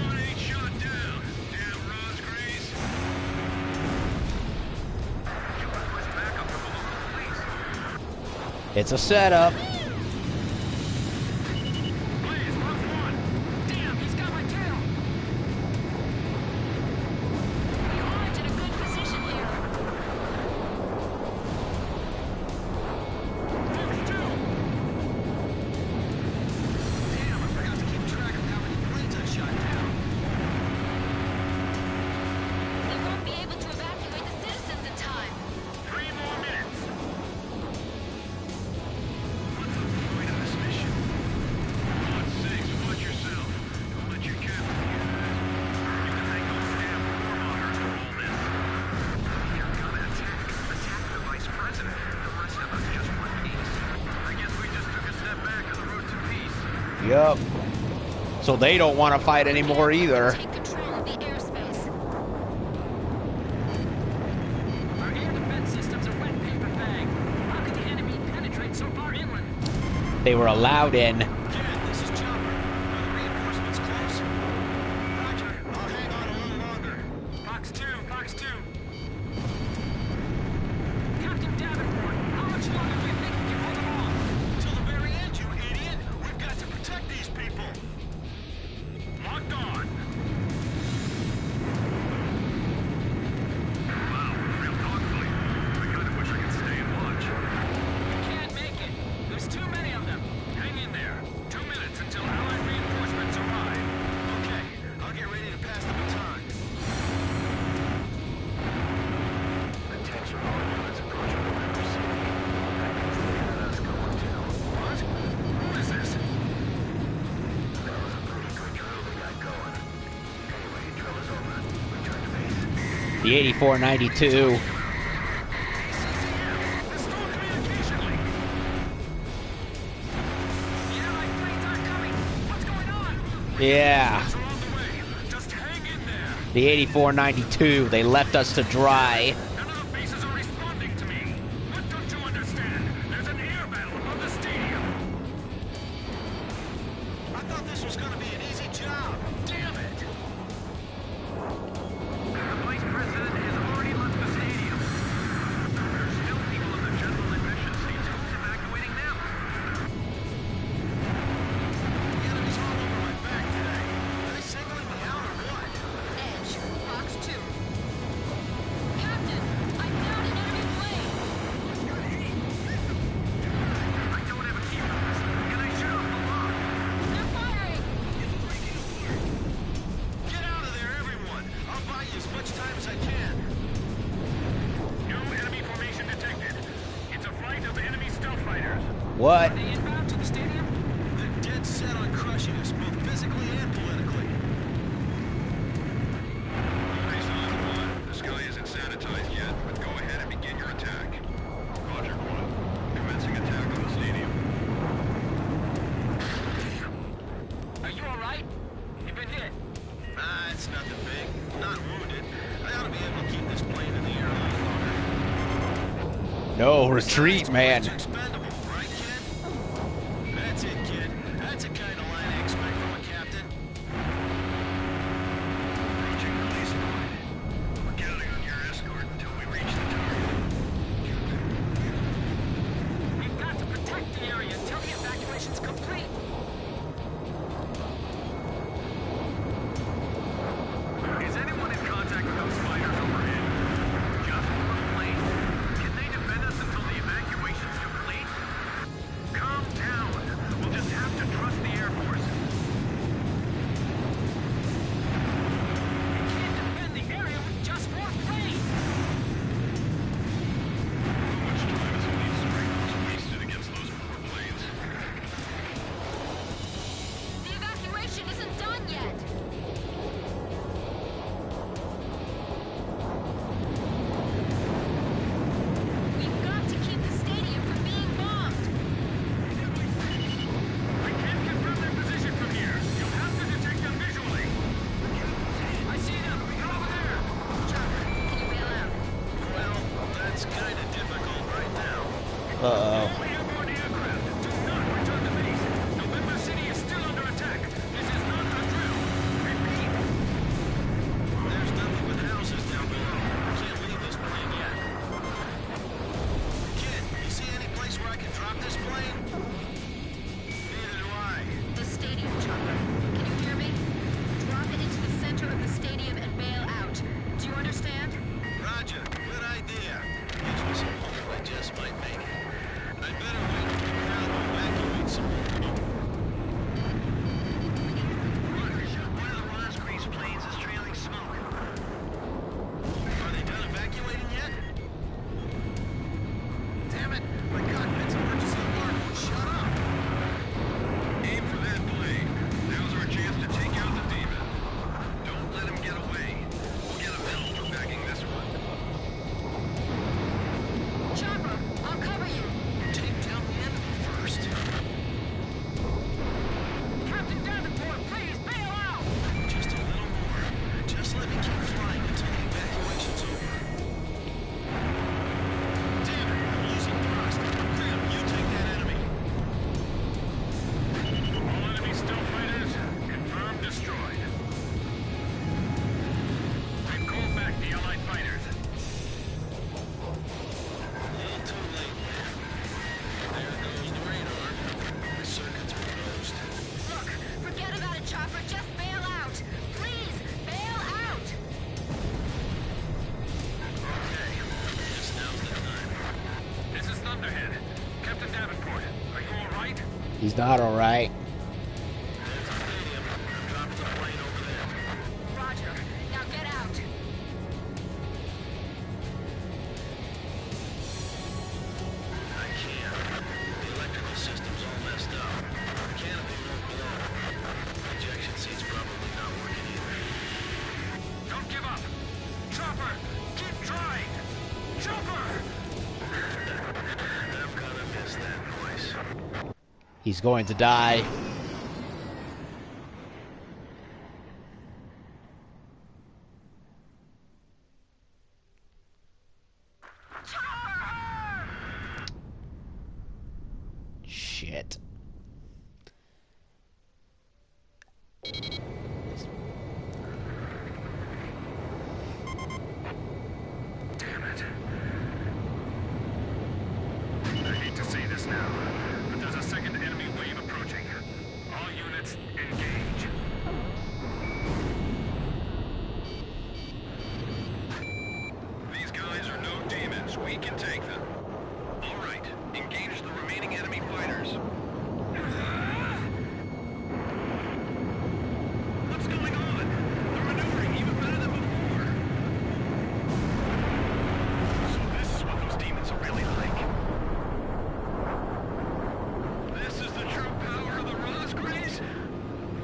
One ain't shot down. Damn Rosgrees. You request backup from the local police. It's a setup. Please, Box 1. Damn, he's got my tail. We aren't in a good position here. Box 2. Damn, I forgot to keep track of how many planes I shot down. They won't be able to evacuate the citizens in time. 3 more minutes. What's the point of this mission? For God's sakes, watch yourself. Don't let your captain get hurt. You can thank those damn war monitors for all this. If you're gonna attack the vice president. The rest of us just want peace. I guess we just took a step back on the road to peace. Yup. So they don't want to fight anymore either. Take control of the airspace. Our air defense system's a wet paper bag. How could the enemy penetrate so far inland? They were allowed in. Ken, this is Chopper. Are the reinforcements close? Roger. I'll hang on a little longer. Fox 2, Fox 2. Captain Davenport, how much longer do you think we can hold them off? Till the very end, you idiot! We've got to protect these people! Locked on. Wow, real dogfight. I kind of wish I could stay and watch. We can't make it. There's too many of them. Hang in there. 2 minutes until Allied reinforcements arrive. Okay, I'll get ready to pass the baton. Attention all units approaching the river city. That means they had us going down. What? Who is this? That was a pretty good drill they got going. Anyway, drill is over. Return to base. The 8492. Restore communication link. The Allied planes aren't coming. What's going on? Yeah. They're on the way. Just hang in there. The 8492. They left us to dry. None of the bases are responding to me. What don't you understand? There's an air battle above the stadium. I thought this was gonna be an easy job. Damn it! The vice president has already left the stadium. There's still people in the general admission seats. Who's evacuating them? The enemy's all over my back today. Are they singling me out or what? Edge, Fox 2. Captain, I found an enemy plane. I don't have a key for this. Can I shut off the lock? They're firing. Get out of there, everyone! I'll buy you as much time as I can. New enemy formation detected. It's a flight of enemy stealth fighters. What? Are they inbound to the stadium? They're dead set on crushing us, both physically and politically. Base on 1. The sky isn't sanitized yet, but go ahead and begin your attack. Roger, 1. Commencing attack on the stadium. Are you alright? You've been hit. Nah, it's nothing big. I'm not wounded. I ought to be able to keep this plane in the air a little longer. No, retreat, man. It's expendable, right, kid? That's it, kid. That's the kind of line I expect from a captain. Approaching police line. We're counting on your escort until we reach the target. We've got to protect the area until the evacuation's complete. Is anyone in contact with those fighters overhead? Just one plane. Can they defend us until the evacuation's complete? He's not alright. There's the stadium. I'm dropping the plane over there. Roger. Now get out. I can't. The electrical system's all messed up. The canopy won't blow. Ejection seat's probably not working either. Don't give up! Chopper! Keep trying! Chopper! I'm gonna miss that voice. He's going to die. Shit. Damn it. I hate to say this now, but there's a second enemy wave approaching. All units, engage. These guys are no demons. We can take them. All right, engage the remaining enemy fighters. What's going on? They're maneuvering even better than before. So this is what those demons are really like. This is the true power of the Rosgrays?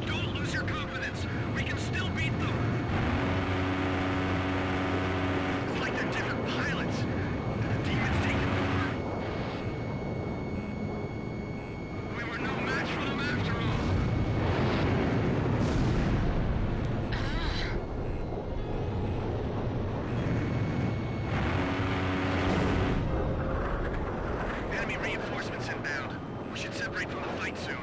Don't lose your confidence. We can still beat them. It's like they're different pilots. Did the demons take them over? We were no match for them after all. Enemy reinforcements inbound. We should separate from the fight soon.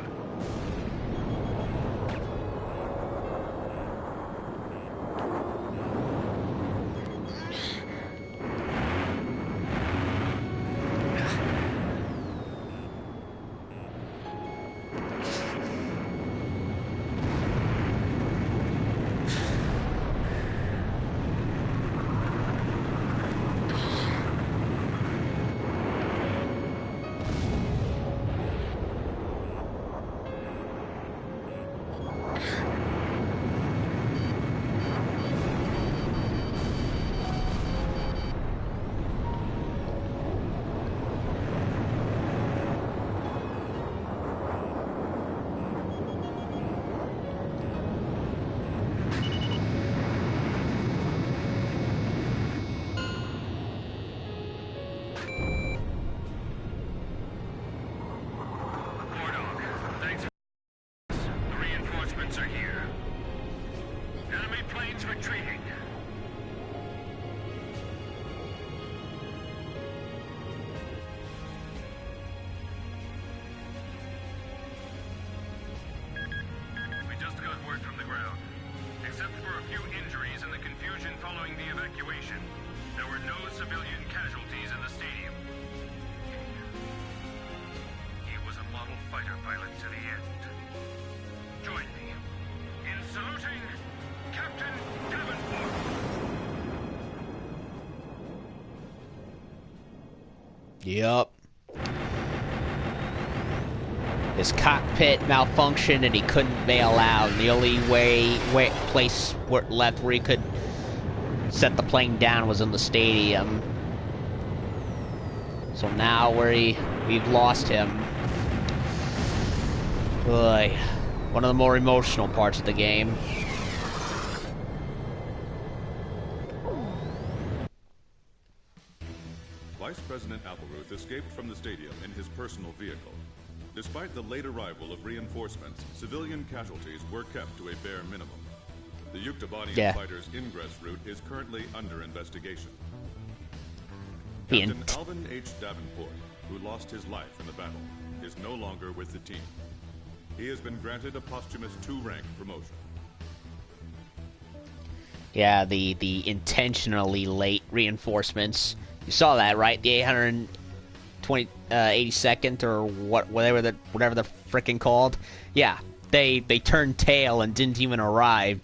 Wardog, thanks. The reinforcements are here. Enemy planes retreating. We just got word from the ground. Except for a few injuries and the confusion following the evacuation, there were no civilian casualties in the stadium. He was a model fighter pilot to the end. Join me in saluting Captain Davenport. Yup. His cockpit malfunctioned and he couldn't bail out. And the only place left where he could set the plane down was in the stadium. So now we've lost him. Boy, one of the more emotional parts of the game. Vice President Appleruth escaped from the stadium in his personal vehicle. Despite the late arrival of reinforcements, civilian casualties were kept to a bare minimum. The Yuktobanian fighters' ingress route is currently under investigation. Captain Alvin H. Davenport, who lost his life in the battle, is no longer with the team. He has been granted a posthumous 2-rank promotion. Yeah, the intentionally late reinforcements. You saw that, right? The 82nd or whatever they're frickin' called. Yeah, they turned tail and didn't even arrive.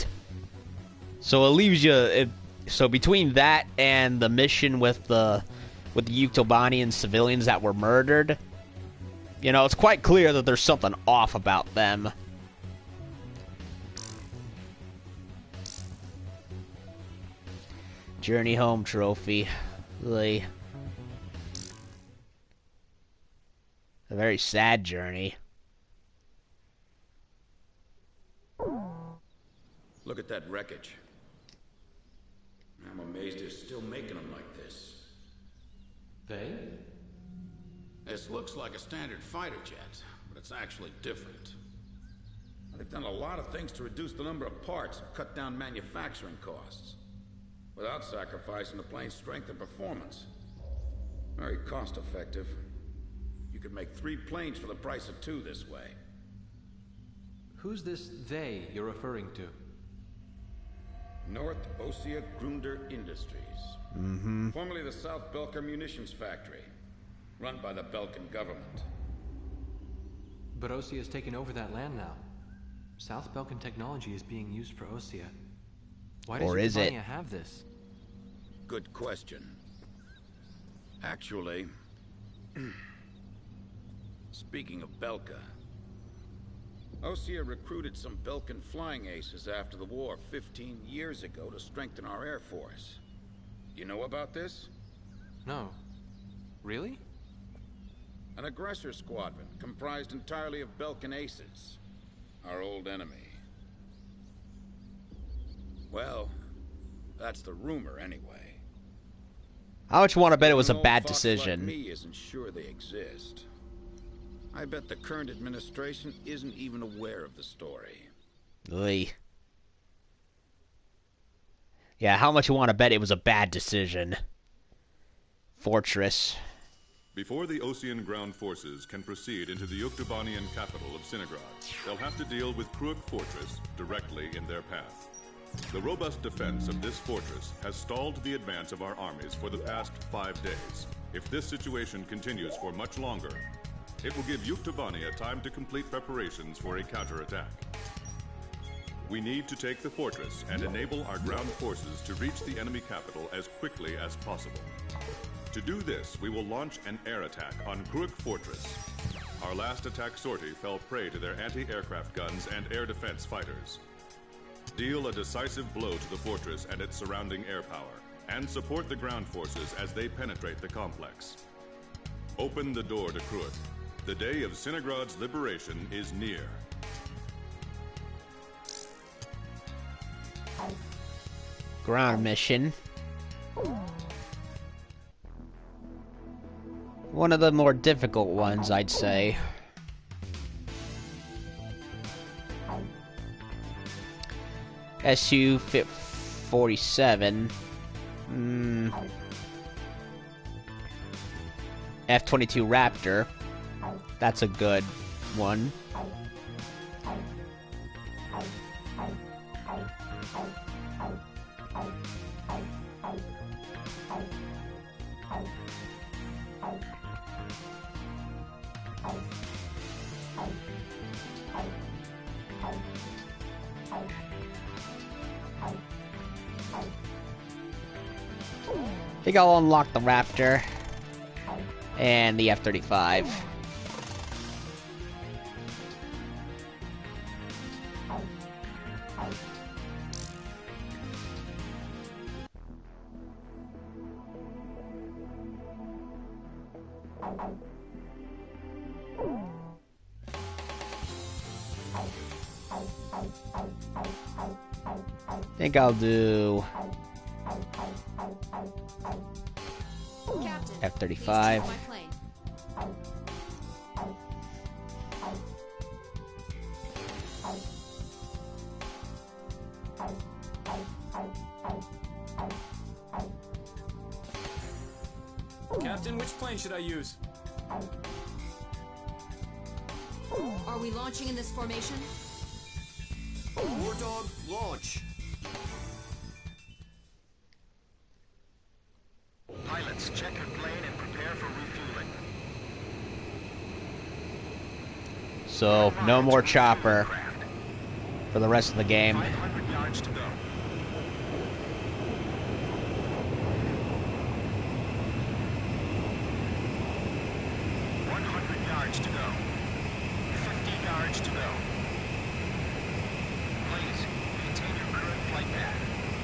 So it leaves you. So between that and the mission with the Yuktobanian civilians that were murdered, You know, it's quite clear that there's something off about them. Journey home trophy. Really. A very sad journey. Look at that wreckage. I'm amazed they're still making them like this. They? This looks like a standard fighter jet, but it's actually different. They've done a lot of things to reduce the number of parts and cut down manufacturing costs, without sacrificing the plane's strength and performance. Very cost-effective. You could make 3 planes for the price of 2 this way. Who's this they you're referring to? North Ossia Grunder Industries. Formerly the South Belka Munitions Factory, run by the Belkan government. But Ossia has taken over that land now. South Belkan technology is being used for Ossia. Why does Urbania have this? Good question. Actually, speaking of Belka, Ossia recruited some Belkan flying aces after the war 15 years ago to strengthen our Air Force. You know about this? No. Really? An aggressor squadron comprised entirely of Belkan aces, our old enemy. Well, that's the rumor anyway. How much you want to bet it was a An old bad fox decision? Like me isn't sure they exist. I bet the current administration isn't even aware of the story. Oy. Yeah, how much you want to bet it was a bad decision? Fortress. Before the Ossian ground forces can proceed into the Yuktubanian capital of Sinigrad, they'll have to deal with Kruik Fortress directly in their path. The robust defense of this fortress has stalled the advance of our armies for the past 5 days. If this situation continues for much longer, it will give Yuktubania time to complete preparations for a counterattack. We need to take the fortress and enable our ground forces to reach the enemy capital as quickly as possible. To do this, we will launch an air attack on Kruik Fortress. Our last attack sortie fell prey to their anti-aircraft guns and air defense fighters. Deal a decisive blow to the fortress and its surrounding air power, and support the ground forces as they penetrate the complex. Open the door to Kruik. The day of Sinigrad's liberation is near. Ground mission. One of the more difficult ones, I'd say. Su-47. F-22 Raptor. That's a good one. I think I'll unlock the Raptor and the F-35. I think I'll do F-35. Captain, which plane should I use? Are we launching in this formation? Wardog, launch. Pilots, check your plane and prepare for refueling. So, no more chopper for the rest of the game. 500 yards to go. 100 yards yards to go. 50 yards to go. Please, maintain your current flight path.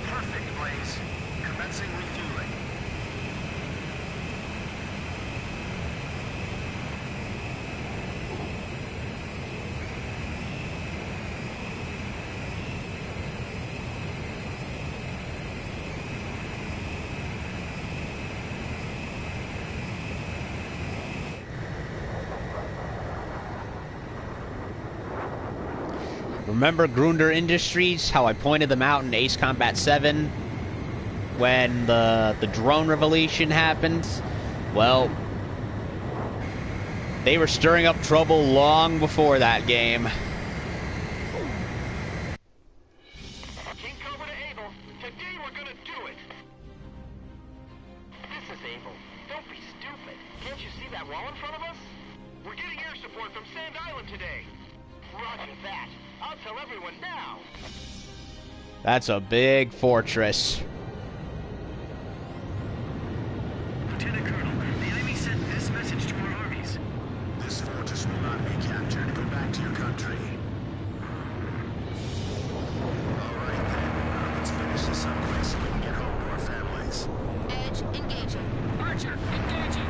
Perfect, Blaze. Commencing refueling. Remember Grunder Industries, how I pointed them out in Ace Combat 7 when the drone revelation happened? Well, they were stirring up trouble long before that game. King Cobra to Able. Today we're gonna do it. This is Able. Don't be stupid. Can't you see that wall in front of us? We're getting air support from Sand Island today. Roger that. I'll tell everyone now. That's a big fortress. Lieutenant Colonel, the enemy sent this message to our armies. This fortress will not be captured. Go back to your country. All right, then. Let's finish this up quick so we can get home to our families. Edge engaging. Archer, engaging.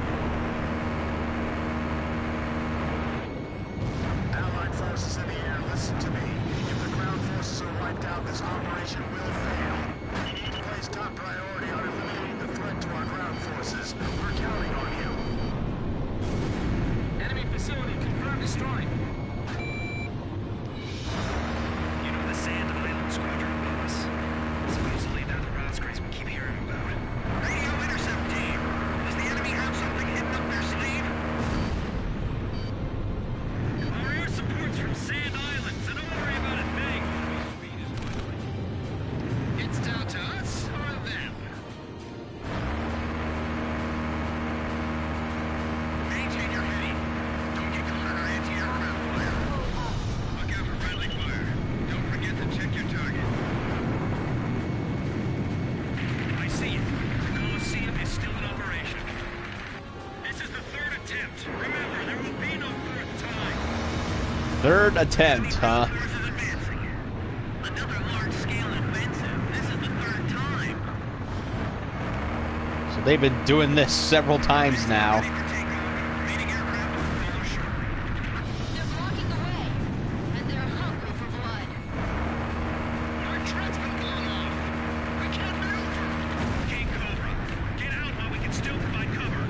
Allied forces in the air, listen to me. If the ground forces are wiped out, this operation will fail. We need to place top priority on eliminating the threat to our ground forces. We're counting on you. Enemy facility confirmed destroyed. You know the Sand Island squadron above us? Supposedly they're the Rascals we keep hearing about. Radio intercept team! Does the enemy have something hidden up their sleeve? Our air support's from Sand Island, so don't worry about a thing. It's down to us or them. Maintain your heading. Don't get caught in our anti-aircraft fire. Look out for friendly fire. Don't forget to check your target. I see it. The Coliseum is still in operation. This is the third attempt. Remember, there will be no fourth time. Third attempt, huh? Force is advancing. Another large-scale offensive. This is the third time. So they've been doing this several times now. Ready for takeoff. Remaining aircraft will follow shortly. They're blocking the way, and they're hungry for blood. Our tread's been blown off. We can't maneuver. King Cobra, get out while we can still provide cover.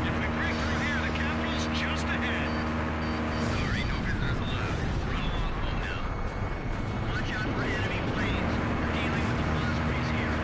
If we break through here, the capital's just ahead. Sorry, no visitors allowed. Run along home now. Watch out for enemy planes. We're dealing with the Ospreys here.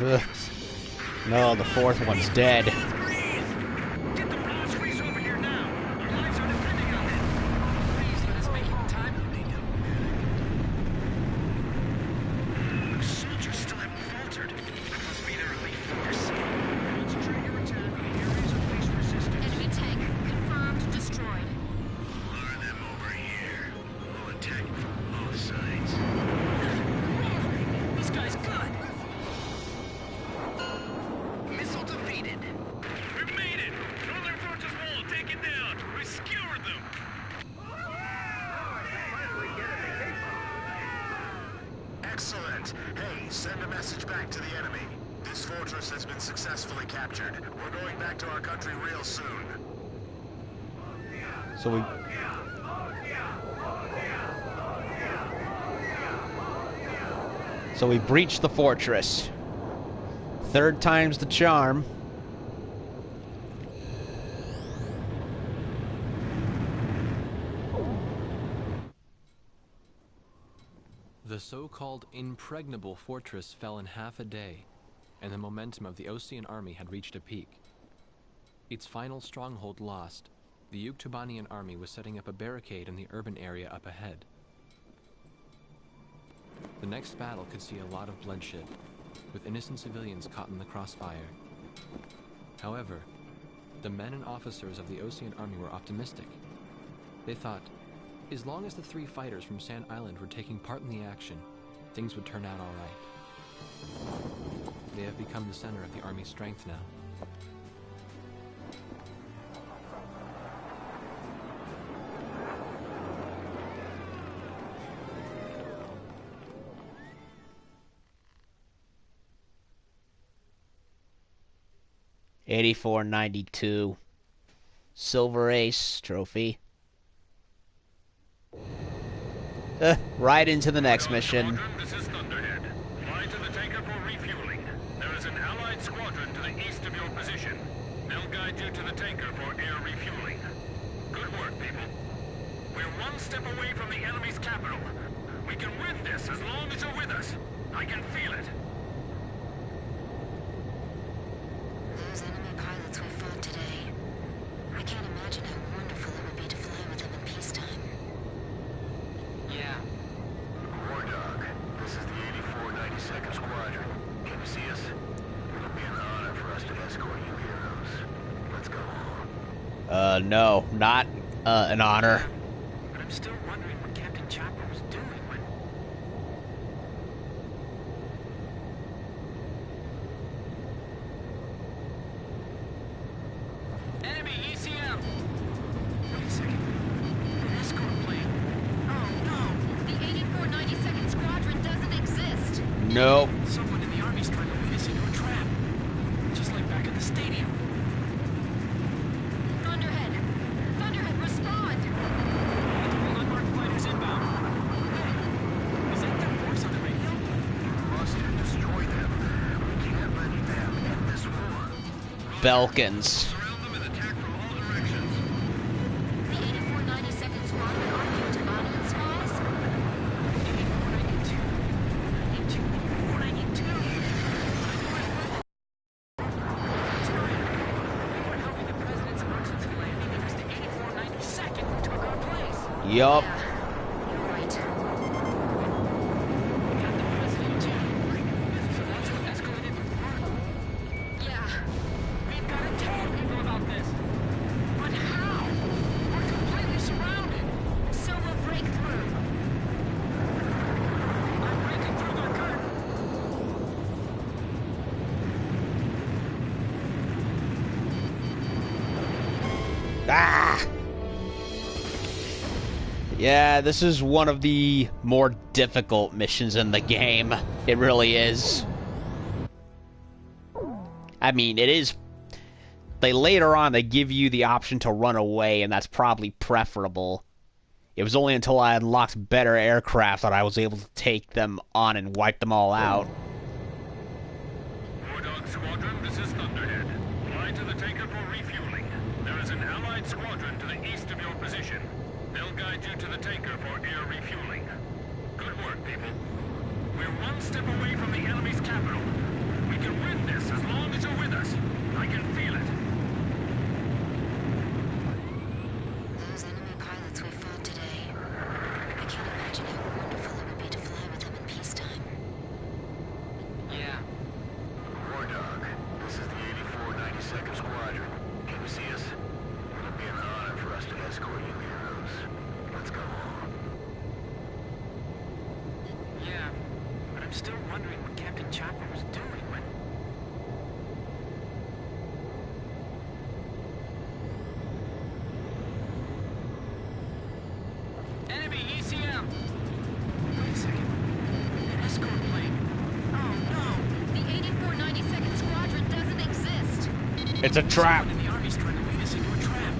Ugh. No, the fourth one's dead. Get the blast over here now. Our lives are depending on it. Please let us make it time. The soldiers still haven't faltered. It must be their elite force. Concentrate your attack on the areas of least resistance. Enemy tank confirmed destroyed. Lure them over here. We'll attack from both sides. This guy's good. Missile defeated. We made it! Northern Fortress Wall, take it down! We skewered them! Excellent. Hey, send a message back to the enemy. This fortress has been successfully captured. We're going back to our country real soon. So we breached the fortress. Third time's the charm. The so-called impregnable fortress fell in half a day, and the momentum of the Osean army had reached a peak. Its final stronghold lost, the Yuktubanian army was setting up a barricade in the urban area up ahead. The next battle could see a lot of bloodshed, with innocent civilians caught in the crossfire. However, the men and officers of the Osean army were optimistic. They thought, as long as the 3 fighters from Sand Island were taking part in the action, things would turn out all right. They have become the center of the army's strength now. $84.92. Silver Ace trophy. Right into the next mission. This is Thunderhead. Fly to the tanker for refueling. There is an allied squadron to the east of your position. They'll guide you to the tanker for air refueling. Good work, people. We're one step away from the enemy's capital. We can win this as long as you're with us. I can feel it. Those enemy pilots we fought today. I can't imagine how wonderful it would be to fly with them in peacetime. Yeah. Wardog, this is the 8492nd Squadron. Can you see us? It'll be an honor for us to escort you heroes. Let's go. No, not an honor. But I'm still wondering what Captain Chopper was doing when... Enemy ECM! Wait a second. An escort plane. Oh no! The 8492nd Squadron doesn't exist. Nope. Someone in the army's trying to lead us into a trap. Just like back at the stadium. Thunderhead! Thunderhead, respond! Multiple unmarked fighters inbound. Hey, is that their voice on the radio? Must destroy them. We can't let them end this war. Belkins. Surround them and attack from all directions. The 8492nd Squadron are Yuktubanian spies? 8492. 8492. That's right. We were helping the president's emergency landing because the 8492nd took our place. Yup. You're right. We got the president too. So that's what escalated the war. Yeah. We've got to tell people about this. But how? We're completely surrounded. So we'll break through. I'm breaking through their curtain. Ah! Yeah, this is one of the more difficult missions in the game. It really is. I mean, it is... later on, they give you the option to run away, and that's probably preferable. It was only until I unlocked better aircraft that I was able to take them on and wipe them all out. Wardog Squadron, this is Thunderhead. Fly to the tanker for refueling. There is an allied squadron to the east of your position. They'll guide you to the tanker for air refueling. Good work, people. We're one step away from the enemy's capital. We can can win this as long as you're with us. I can feel it. Those enemy pilots we fought today. I can't imagine how wonderful it would be to fly with them in peacetime. Yeah. Wardog, this is the 8492nd Squadron. Can you see us? It'll be an honor for us to escort you heroes. Let's go. Yeah. But I'm still wondering what Captain Chopper was doing when... Enemy ECM! Wait a second. An escort plane. Oh no! The 8492nd Squadron doesn't exist. It's a trap. Someone in the Army's trying to lead us into a trap.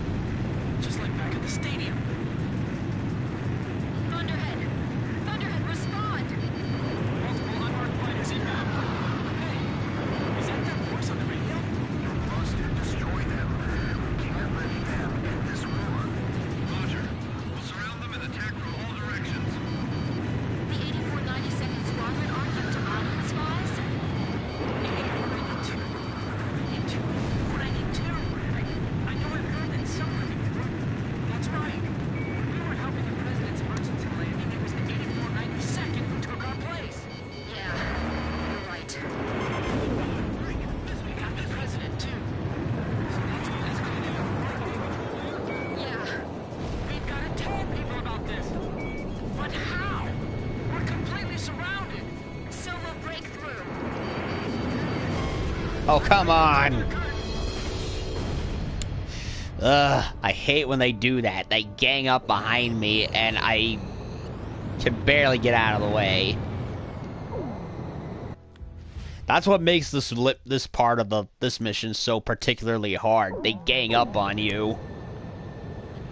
Just like back at the stadium. Thunderhead! Thunderhead, respond! Multiple unmarked fighters inbound. Hey! Is that their voice on the radio? You must destroy them. We can't let them end this war. Roger. We'll surround them and attack from all directions. The 8492nd Squadron aren't up to alien spies? 8492. 8492. I know I've heard that somewhere before. That's right. When we were helping the president's emergency landing, it was the 8492nd who took our place. Yeah, you're right. We got the president, too. So that's what escalated our war. Yeah. We've got to tell people about this. But how? We're completely surrounded. Silver breakthrough. Oh, come on. I hate when they do that. They gang up behind me, and I can barely get out of the way. That's what makes this part of this mission so particularly hard. They gang up on you.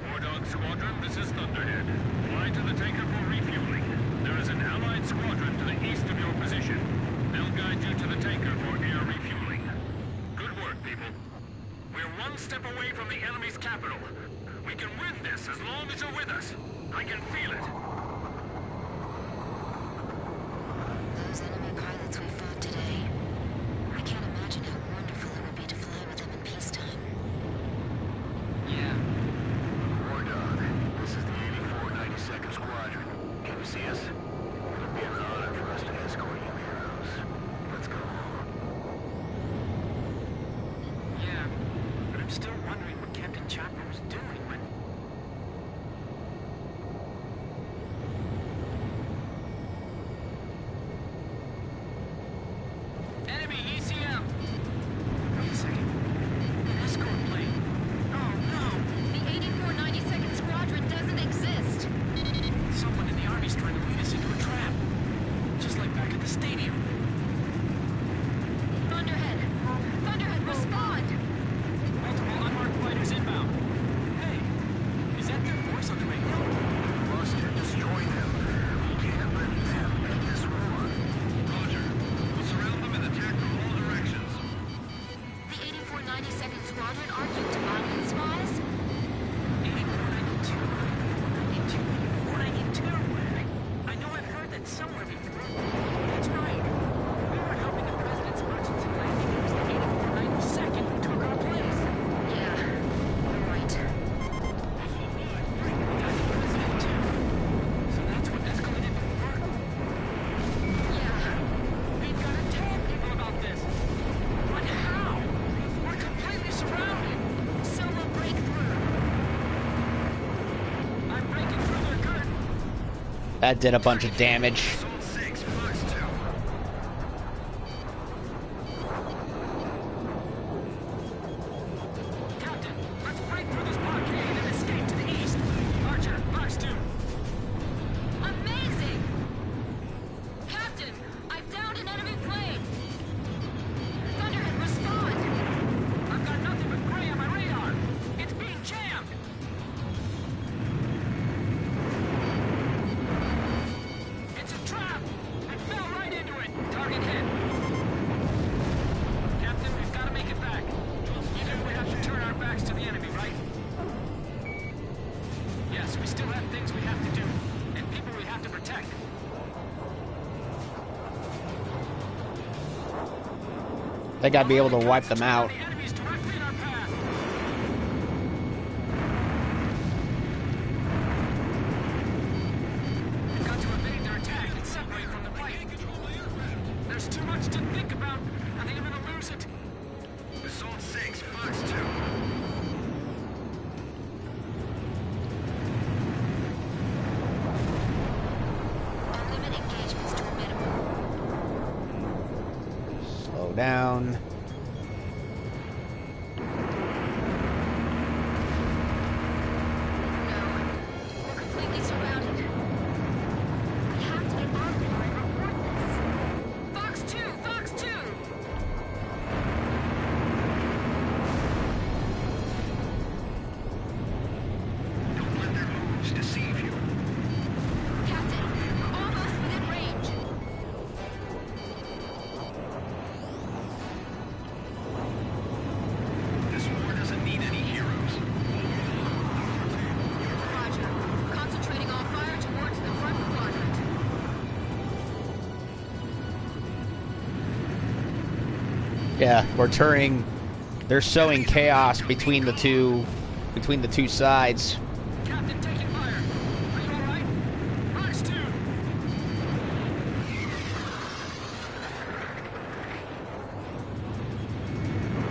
Wardog Squadron, this is Thunderhead. Fly to the tanker for refueling. There is an allied squadron to the east of your position. They'll guide you to the tanker for air refueling. Good work, people. We're one step away from the enemy's capital. We can win this as long as you're with us. I can feel it. Those enemy pilots we fought today. I can't imagine how wonderful it would be to fly with them in peacetime. Yeah. Wardog, this is the 8492nd Squadron. Can you see us? It'll be an honor for us to escort you heroes. Let's go. Yeah. But I'm still wondering what Captain Chopper was doing when... Enemy ECM! Wait a second. An escort plane. Oh no! The 8492nd Squadron doesn't exist. Someone in the Army's trying to lead us into a trap. Just like back at the stadium. Thunderhead! Thunderhead, respond! Multiple unmarked fighters inbound. Hey! Is that their voice on the radio? We must destroy them. We can't let them end this war. Roger. We'll surround them and attack from all directions. The 8492nd Squadron aren't up to alien spies? 8492. 8492. I know I've heard that somewhere before. That's right. We were helping the president's emergency landing. It was the 8492nd who took our place. Yeah, you're right. We got the president, too. So that's what escalated before. Yeah. We've got to tell people about this. But how? We're completely surrounded. Silver breakthrough. I'm breaking through their curtain. That did a bunch of damage. Zone 6, Fox 2. Captain, let's break through this blockade and escape to the east. Archer, Fox 2. Amazing! Captain, I've downed an enemy plane. Thunderhead, respond! I've got nothing but gray on my radar. It's being jammed. It's a trap. They gotta be able to wipe them out. The enemy's directly in our path. We've got to evade their attack and separate from the fight. There's too much to think about. I think I'm gonna lose it. Assault 6, Fox 2. Limit engagements to a minimum. Slow down. No, we're completely surrounded. We have to get out there and report this. Fox 2! Fox 2! Don't let their moves deceive you. Captain, we're almost within range. This war doesn't need any heroes. Roger. Concentrating all fire towards the front quadrant. Yeah, we're turning. They're sowing chaos between the two sides. Captain, taking fire. Are you alright? Fox 2!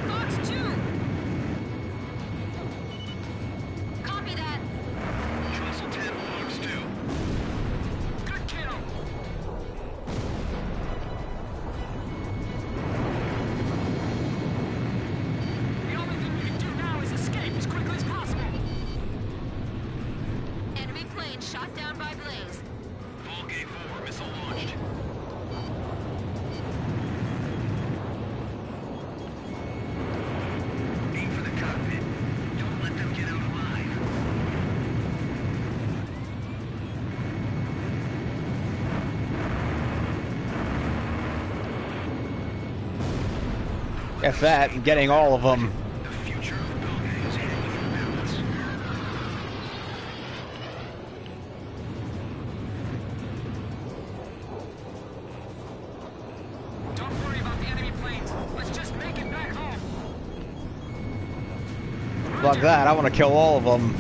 Fox 2! Copy that. Trussell 10, Fox 2. Good kill! The only thing we can do now is escape as quickly as possible. Enemy plane shot down by Blaze. Ball gate 4, missile launched. Aim for the cockpit. Don't let them get out alive. F that, I'm getting all of them. The future of Belgrade is hanging in the balance. Don't worry about the enemy planes. Let's just make it back home. Like that, I want to kill all of them.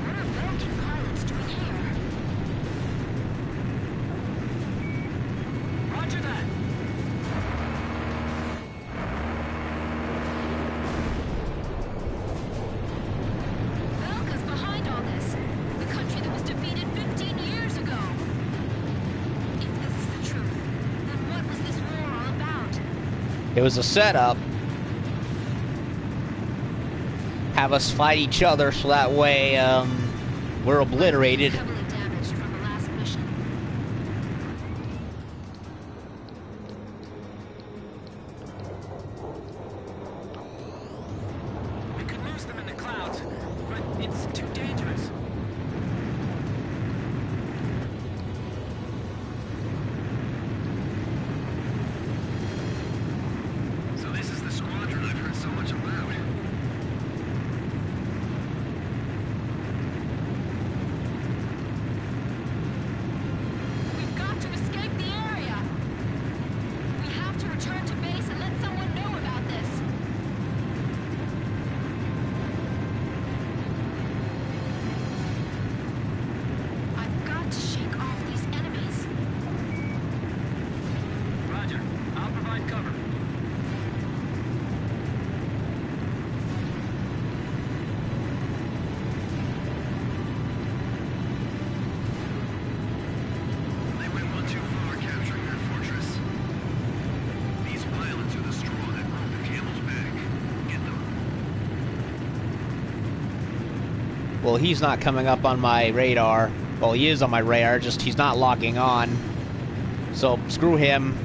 What are Belgian pilots doing here? Roger that. Belka's behind all this. The country that was defeated 15 years ago. If this is the truth, then what was this war all about? It was a setup. Have us fight each other so that way we're obliterated. Heavily damaged from the last mission. We could lose them in the clouds, but it's too dangerous. So this is the squadron I've heard so much about. We've got to escape the area. We have to return to base and let someone know about this. I've got to shake off these enemies. Roger. I'll provide cover. They went one too far capturing their fortress. These pilots are the straw that broke the camel's back. Get them. Well, he's not coming up on my radar. Well, he is on my radar, just he's not locking on. So, screw him.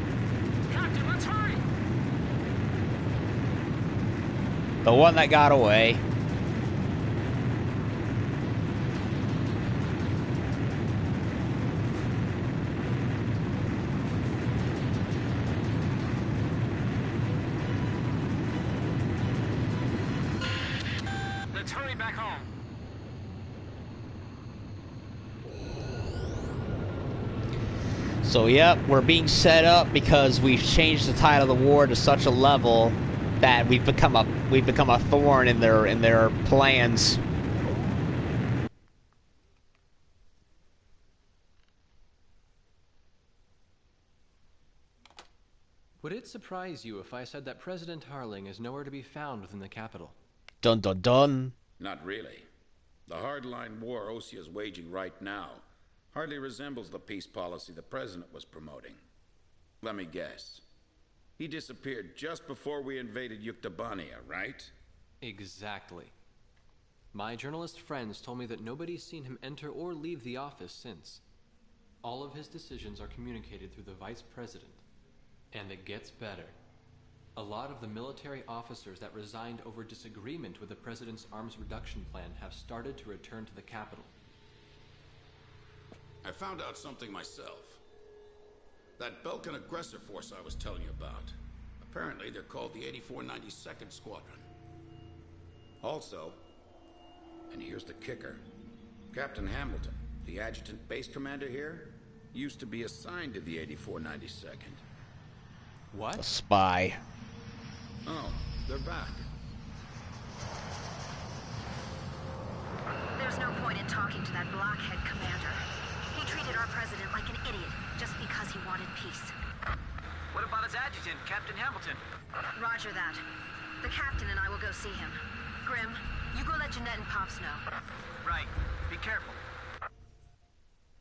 Captain, let's hurry! The one that got away. Let's hurry back home. So yep, we're being set up because we've changed the tide of the war to such a level that we've become a thorn in their plans. Would it surprise you if I said that President Harling is nowhere to be found within the capital? Dun dun dun. Not really. The hardline war Osea is waging right now hardly resembles the peace policy the president was promoting. Let me guess. He disappeared just before we invaded Yuktobania, right? Exactly. My journalist friends told me that nobody's seen him enter or leave the office since. All of his decisions are communicated through the vice president. And it gets better. A lot of the military officers that resigned over disagreement with the president's arms reduction plan have started to return to the capital. I found out something myself. That Belkan aggressor force I was telling you about. Apparently they're called the 8492nd Squadron. Also, and here's the kicker, Captain Hamilton, the adjutant base commander here, used to be assigned to the 8492nd. What? A spy. Oh, they're back. There's no point in talking to that blockhead commander. He treated our president like an idiot just because he wanted peace. What about his adjutant, Captain Hamilton? Roger that. The captain and I will go see him. Grim, you go let Jeanette and Pops know. Right. Be careful.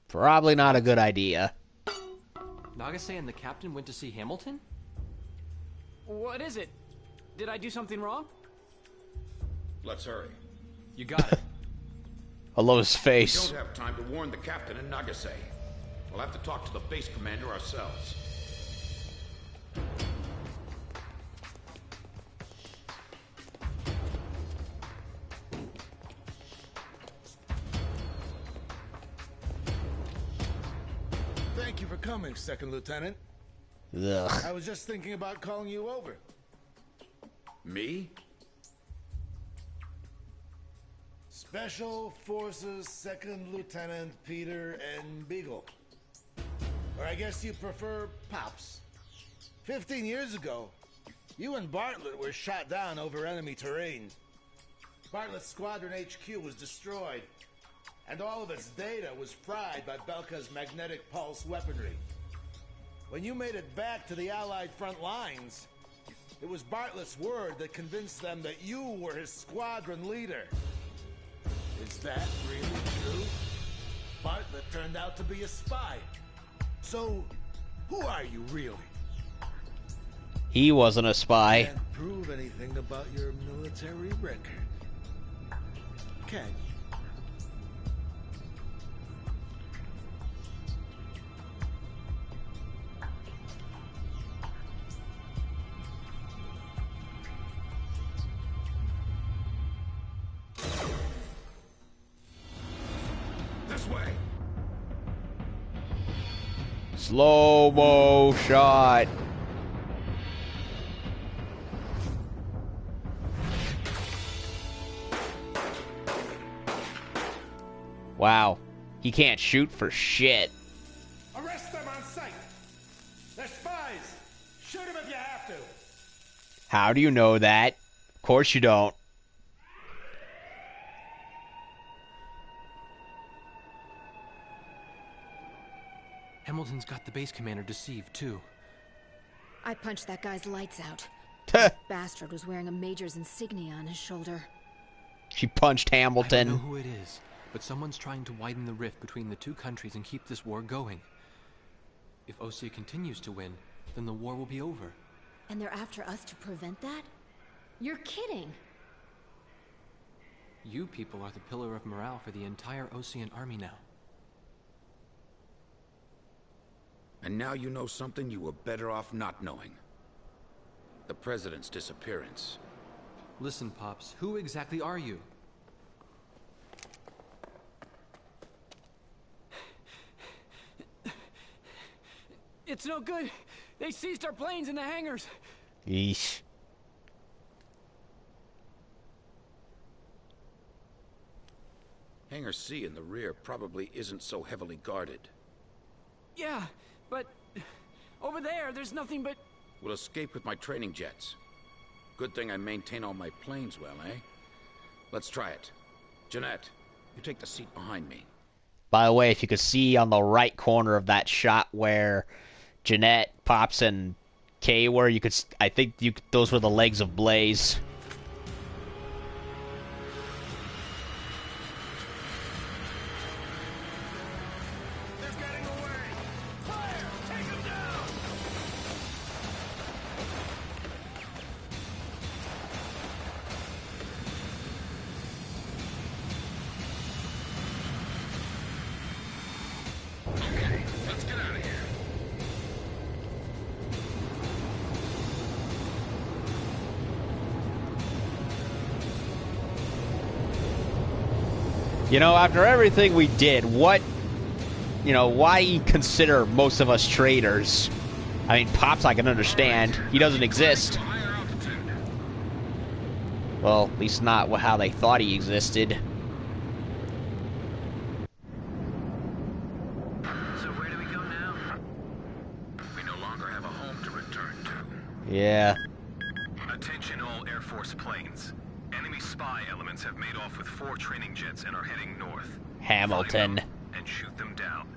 Probably not a good idea. Nagase and the captain went to see Hamilton? What is it? Did I do something wrong? Let's hurry. You got it. Hello, his We face. don't have time to warn the captain in Nagase. We'll have to talk to the base commander ourselves. Thank you for coming, Second Lieutenant. Ugh. I was just thinking about calling you over. Me? Special Forces Second Lieutenant Peter N. Beagle. Or I guess you prefer Pops. 15 years ago, you and Bartlett were shot down over enemy terrain. Bartlett's Squadron HQ was destroyed, and all of its data was fried by Belka's magnetic pulse weaponry. When you made it back to the Allied front lines, it was Bartlett's word that convinced them that you were his squadron leader. Is that really true? Bartlett turned out to be a spy. So, who are you really? He wasn't a spy. Can't prove anything about your military record, can you? This way! Slow-mo shot. Wow. He can't shoot for shit. Arrest them on sight! They're spies! Shoot them if you have to! How do you know that? Of course you don't. Hamilton's got the base commander deceived, too. I punched that guy's lights out. Bastard was wearing a major's insignia on his shoulder. She punched I don't Hamilton. know who it is, but someone's trying to widen the rift between the two countries and keep this war going. If Osea continues to win, then the war will be over. And they're after us to prevent that? You're kidding. You people are the pillar of morale for the entire Osean army now. And now you know something you were better off not knowing. The president's disappearance. Listen, Pops, who exactly are you? It's no good. They seized our planes in the hangars. Yeesh. Hangar C in the rear probably isn't so heavily guarded. Yeah, But over there, there's nothing but... We'll escape with my training jets. Good thing I maintain all my planes well, eh? Let's try it. Jeanette, you take the seat behind me. By the way, if you could see on the right corner of that shot where Jeanette, Pops, and Kay were, you could, I think those were the legs of Blaze. They're getting away! Fire! Take them down! Okay, let's get out of here. You know, after everything we did, why consider most of us traitors? I mean, Pops I can understand. He doesn't exist. Higher altitude. Well, at least not how they thought he existed. So where do we go now? We no longer have a home to return to. Yeah. Attention all Air Force planes. Enemy spy elements have made off with 4 training jets and are heading north. Hamilton. Find them and shoot them down.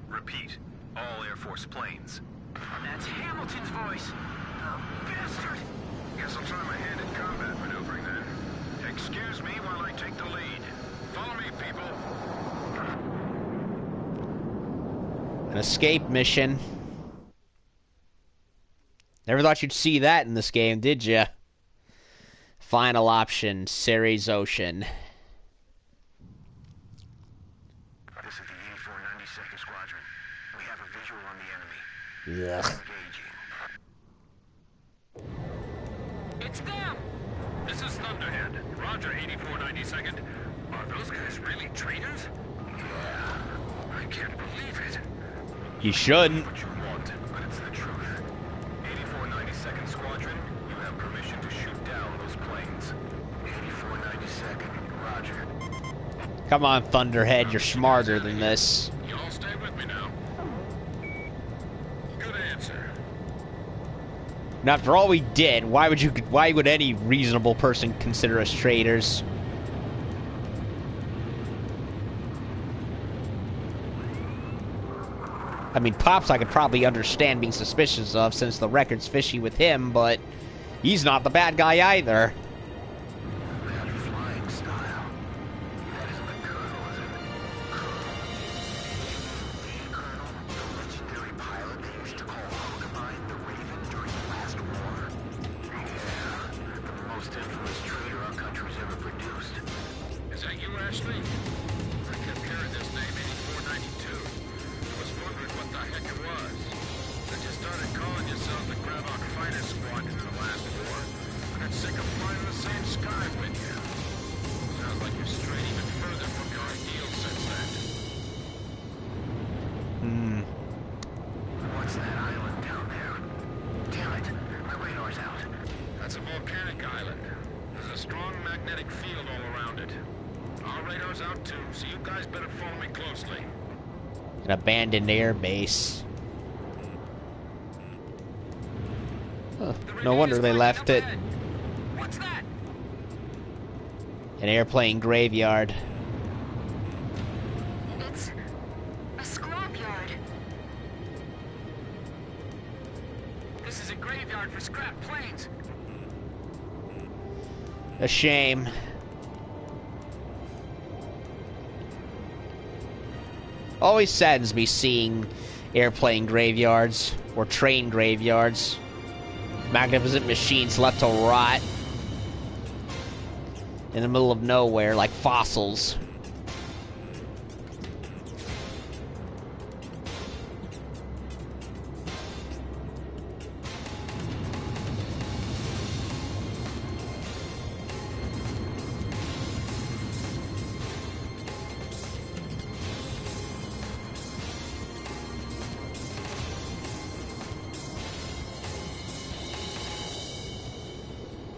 Repeat, all Air Force planes. That's Hamilton's voice. Oh, bastard! Guess I'll try my hand at combat maneuvering then. Excuse me while I take the lead. Follow me, people. An escape mission. Never thought you'd see that in this game, did ya? Final option, Ceres Ocean. This is the 84 92nd Squadron. We have a visual on the enemy. Ugh. Engaging. It's them! This is Thunderhead. Roger, 84 92nd. Are those guys really traitors? Yeah. I can't believe it. You shouldn't. What you want, but it's the truth. 84 92nd Squadron, you have permission to shoot down those planes. 84 92nd, Roger. Come on, Thunderhead, you're smarter than this. You all stay with me now. Good answer. And after all we did, why would any reasonable person consider us traitors? I mean, Pops I could probably understand being suspicious of since the record's fishy with him, but he's not the bad guy either. That flying style. That isn't the Colonel, is it? Colonel, the legendary pilot they used to call Holocabine the Raven during the last war? Yeah, the most infamous traitor our country's ever produced. Is that you, Ashley? I kept hearing this name 8492. I was wondering what the heck it was. Then you started calling yourselves the Gravok Fighter Squadron in the last war. I got sick of flying the same sky with you. Sounds like you've strayed even further from your ideals since then. What's that island down there? Damn it, my radar's out. That's a volcanic island. There's a strong magnetic field all around it. Our radar's out too, so you guys better follow me closely. An abandoned air base. Huh, no wonder they left it. What's that? An airplane graveyard. It's a scrapyard. This is a graveyard for scrap planes. A shame. Always saddens me seeing airplane graveyards or train graveyards. Magnificent machines left to rot in the middle of nowhere like fossils.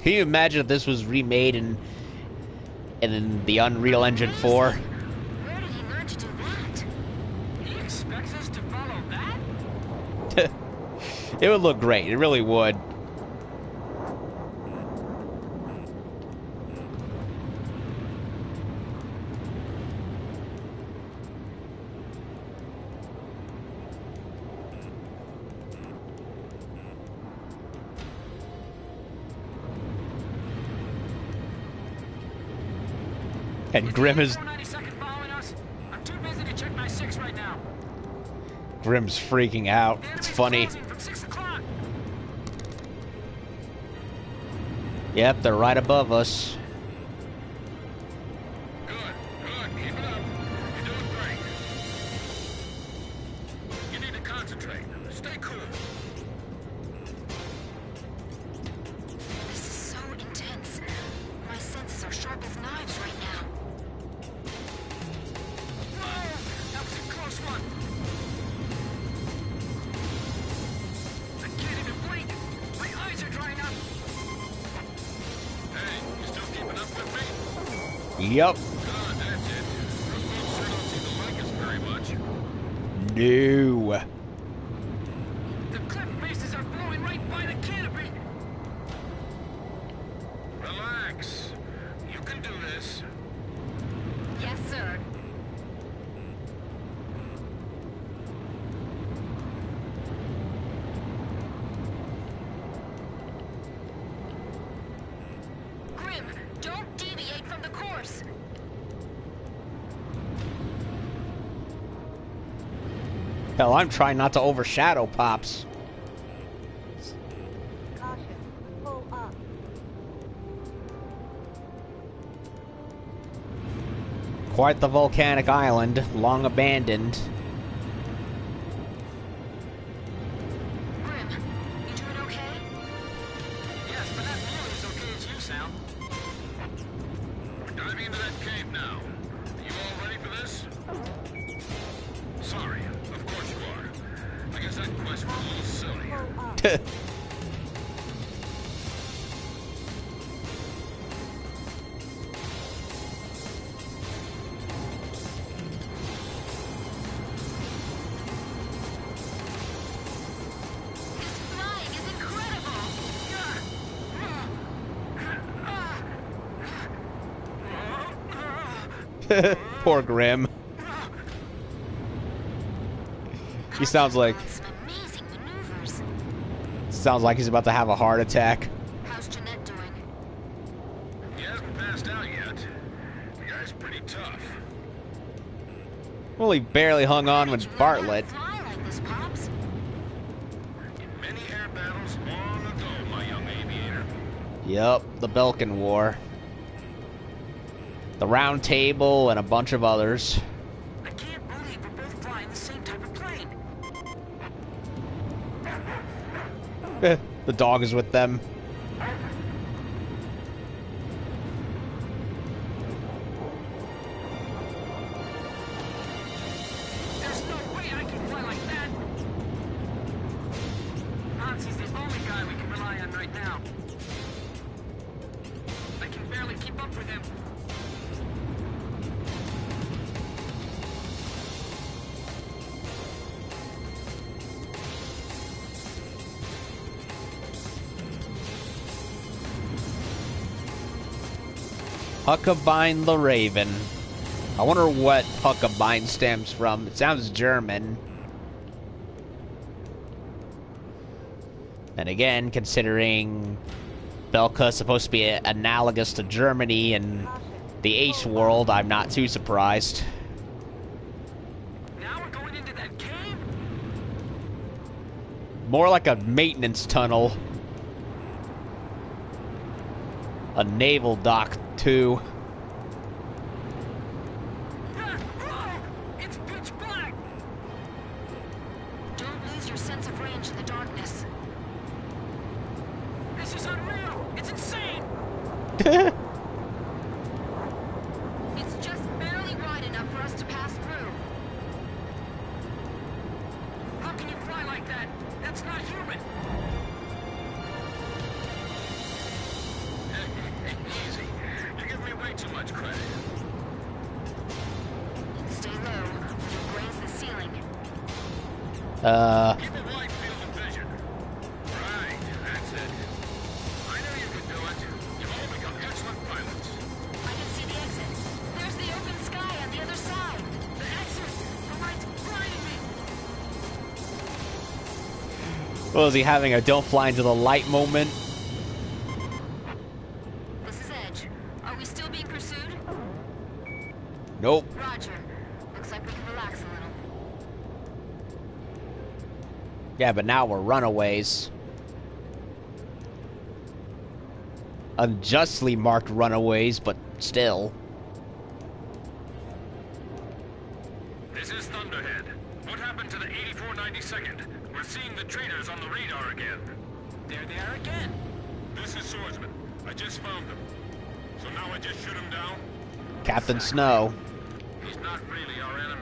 Can you imagine if this was remade in the Unreal Engine 4? Where did he learn to do that? He expects us to follow that? It would look great. It really would. And Grim is... 492nd following us? I'm too busy to check my 6 right now. Grim's freaking out. The It's enemy's funny. closing from 6 o'clock. Yep, they're right above us. Good, good. Keep it up. You're doing great. You need to concentrate. Stay cool. This is so intense. My senses are sharp as knives right now. Whoa! That was a close one. I can't even blink. My eyes are drying up. Hey, you still keeping up with me? Yep. Good, that's it. Those folks sure don't seem to like us very much. No. The cliff faces are blowing right by the canopy. Relax. You can do this. Yes, sir. Grim, don't deviate from the course. Hell, I'm trying not to overshadow Pops. Caution. Pull up. Quite the volcanic island, long abandoned. Grim, you doing okay? Yes, but not nearly as okay as you sound. We're diving into that cave now. Are you all ready for this? Sorry, of course you are. I guess that quest was a little silly. Pull up. This flying is incredible. Poor Grim. He sounds like Some amazing maneuvers. he's about to have a heart attack. How's Jeanette doing? He hasn't passed out yet. The guy's pretty tough. Well, he barely hung on with Bartlett. Fly like this, Pops. In many air battles long ago, my young aviator. Yep, the Belkin War. The Round Table and a bunch of others. I can't believe we're both flying the same type of plane. The dog is with them. There's no way I can fly like that. Nancy's the only guy we can rely on right now. I can barely keep up with him. Huckabine the Raven. I wonder what Huckabine stems from. It sounds German. And again, considering Belka is supposed to be analogous to Germany and the Ace world, I'm not too surprised. Now we're going into that cave? More like a maintenance tunnel. A naval dock, too. It's pitch black! Don't lose your sense of range in the darkness. This is unreal! It's insane! It's just barely wide enough for us to pass through. How can you fly like that? That's not human! Easy. You give me way too much credit. Stay low, or you'll graze the ceiling. Keep it wide field Was he having a don't fly into the light moment? This is Edge. Are we still being pursued? Nope. Roger. Looks like we can relax a little. Yeah, but now we're runaways. Unjustly marked runaways, but still. This is Thunderhead. What happened to the 8492nd? We're seeing the traitors on the radar again. There they are again. This is Swordsman. I just found them. So now I just shoot him down? Captain Snow. He's not really our enemy.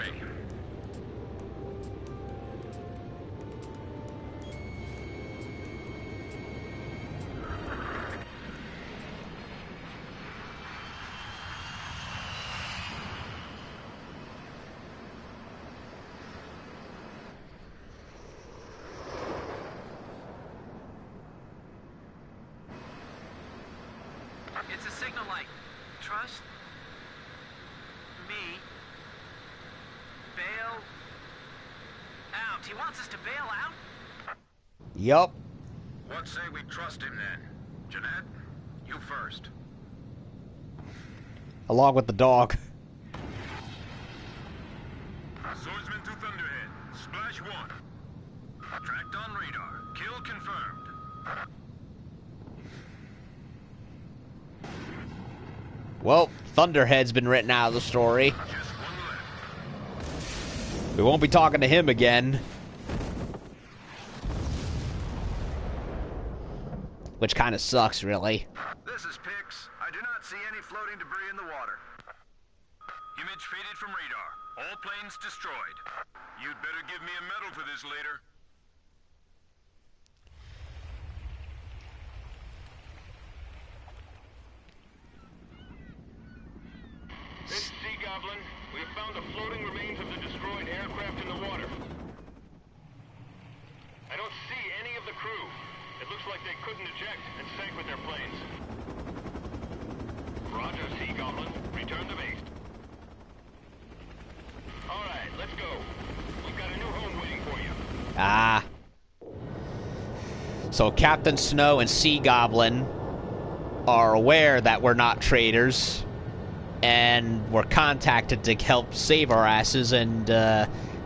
It's a signal light. Trust me. Bail out. He wants us to bail out? Yup. What say we trust him then? Jeanette, you first. Along with the dog. Swordsman to Thunderhead. Splash 1. Tracked on radar. Kill confirmed. Well, Thunderhead's been written out of the story. Just one left. We won't be talking to him again. Which kind of sucks, really. This is Pix. I do not see any floating debris in the water. Image faded from radar. All planes destroyed. You'd better give me a medal for this later. This is Sea Goblin. We have found the floating remains of the destroyed aircraft in the water. I don't see any of the crew. It looks like they couldn't eject and sank with their planes. Roger, Sea Goblin. Return to base. Alright, let's go. We've got a new home waiting for you. Ah. So Captain Snow and Sea Goblin are aware that we're not traitors, and were contacted to help save our asses and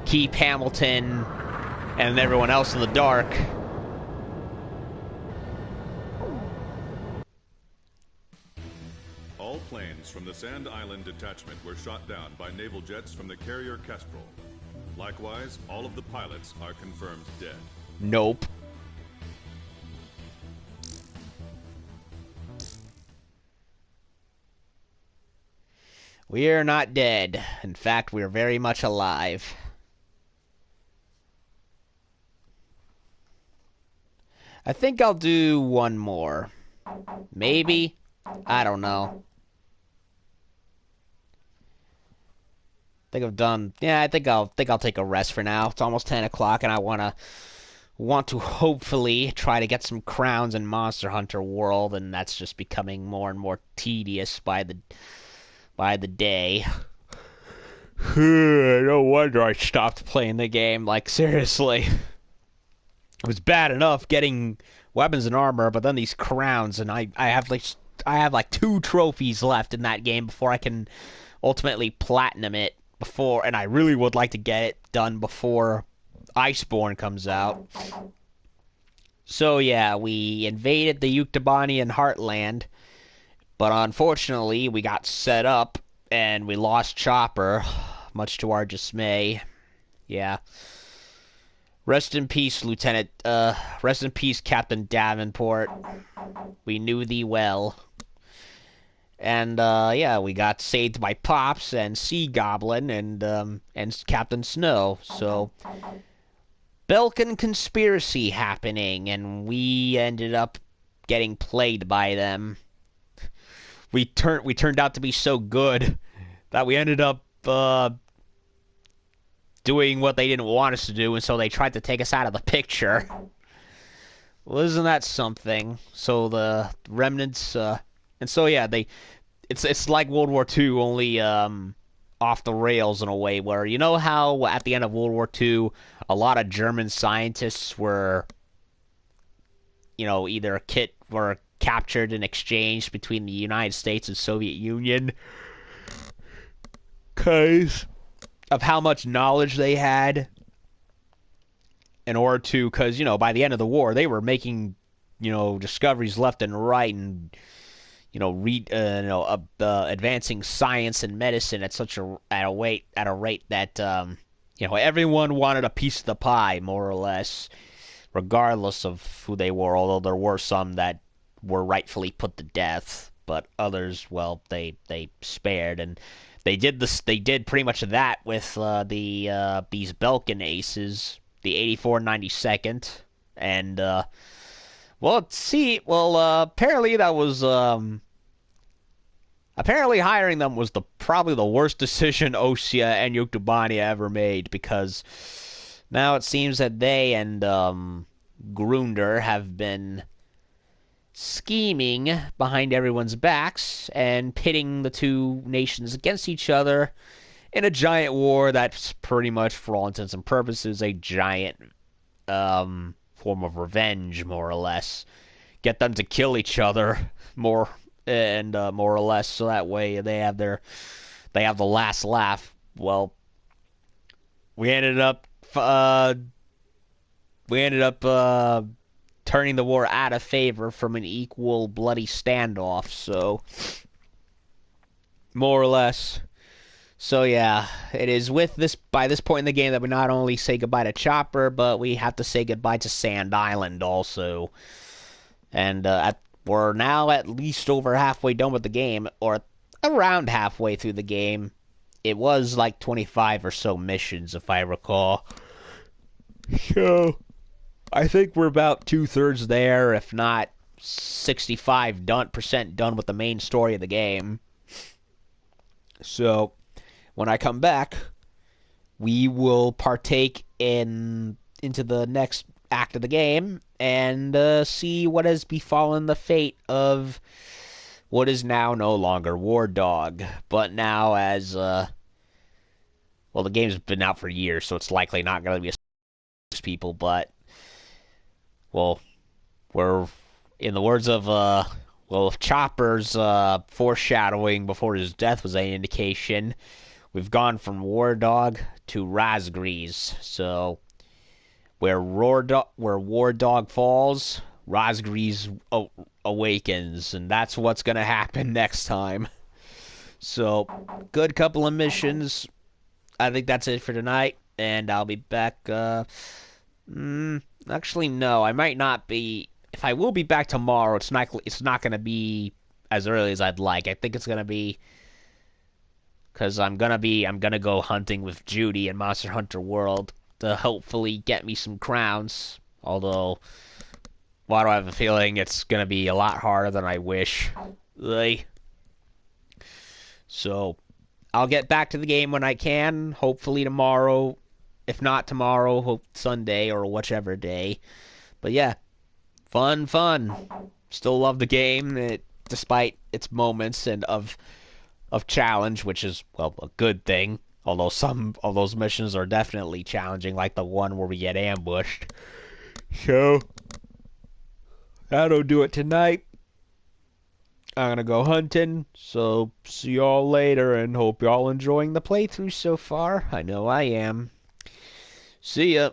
keep Hamilton and everyone else in the dark. All planes from the Sand Island detachment were shot down by naval jets from the carrier Kestrel. Likewise, all of the pilots are confirmed dead. Nope. We're not dead. In fact, we're very much alive. I think I'll do one more. Maybe? I don't know. I think I've done... Yeah, I think I'll take a rest for now. It's almost 10 o'clock, and I want to hopefully try to get some crowns in Monster Hunter World, and that's just becoming more and more tedious by the day. No wonder I stopped playing the game. Like, seriously. It was bad enough getting weapons and armor, but then these crowns, and I have like 2 trophies left in that game before I can ultimately platinum it before, and I really would like to get it done before Iceborne comes out. So yeah, we invaded the Yuktobanian heartland, but unfortunately we got set up and we lost Chopper, much to our dismay. Yeah. Rest in peace, Lieutenant, rest in peace, Captain Davenport. We knew thee well. And, yeah, we got saved by Pops and Sea Goblin and Captain Snow, so... Belkan conspiracy happening, and we ended up getting played by them. We turned out to be so good that we ended up, doing what they didn't want us to do, and so they tried to take us out of the picture. Well, isn't that something? So the remnants, and so yeah, it's like World War II, only off the rails in a way. Where you know how at the end of World War II, a lot of German scientists were either were captured and exchanged between the United States and Soviet Union because of how much knowledge they had in order to, because, by the end of the war, they were making, discoveries left and right and, advancing science and medicine at a rate that, everyone wanted a piece of the pie, more or less, regardless of who they were, although there were some that were rightfully put to death, but others, well, they spared, and they did pretty much that with these Belkin aces, the 84 92nd, and apparently that was apparently hiring them was probably the worst decision Osea and Yuktubania ever made, because now it seems that they and Grunder have been scheming behind everyone's backs and pitting the two nations against each other in a giant war that's pretty much, for all intents and purposes, a giant form of revenge, more or less. Get them to kill each other more or less, so that way they have the last laugh. Well, we ended up turning the war out of favor from an equal bloody standoff, so more or less. So yeah, it is by this point in the game that we not only say goodbye to Chopper, but we have to say goodbye to Sand Island also. And we're now at least over halfway done with the game, or around halfway through the game. It was like 25 or so missions, if I recall. So I think we're about 2/3 there, if not 65% done with the main story of the game. So when I come back, we will partake into the next act of the game and see what has befallen the fate of what is now no longer Wardog, but now as the game's been out for years, so it's likely not going to be people, but we're in the words of if Chopper's foreshadowing before his death was any indication, we've gone from Wardog to Razgrees. So where Wardog falls, Razgrees awakens, and that's what's gonna happen next time. So good couple of missions. I think that's it for tonight, and I'll be back. Actually, no, I might not be. If I will be back tomorrow, it's not going to be as early as I'd like. I think it's going to be because I'm going to go hunting with Judy in Monster Hunter World to hopefully get me some crowns. Although, why do I have a feeling it's going to be a lot harder than I wish. So, I'll get back to the game when I can, hopefully tomorrow. If not tomorrow, hope Sunday or whichever day. But yeah, fun. Still love the game, despite its moments and of challenge, which is, well, a good thing. Although some of those missions are definitely challenging, like the one where we get ambushed. So, that'll do it tonight. I'm gonna go hunting, so see y'all later, and hope y'all enjoying the playthrough so far. I know I am. See ya.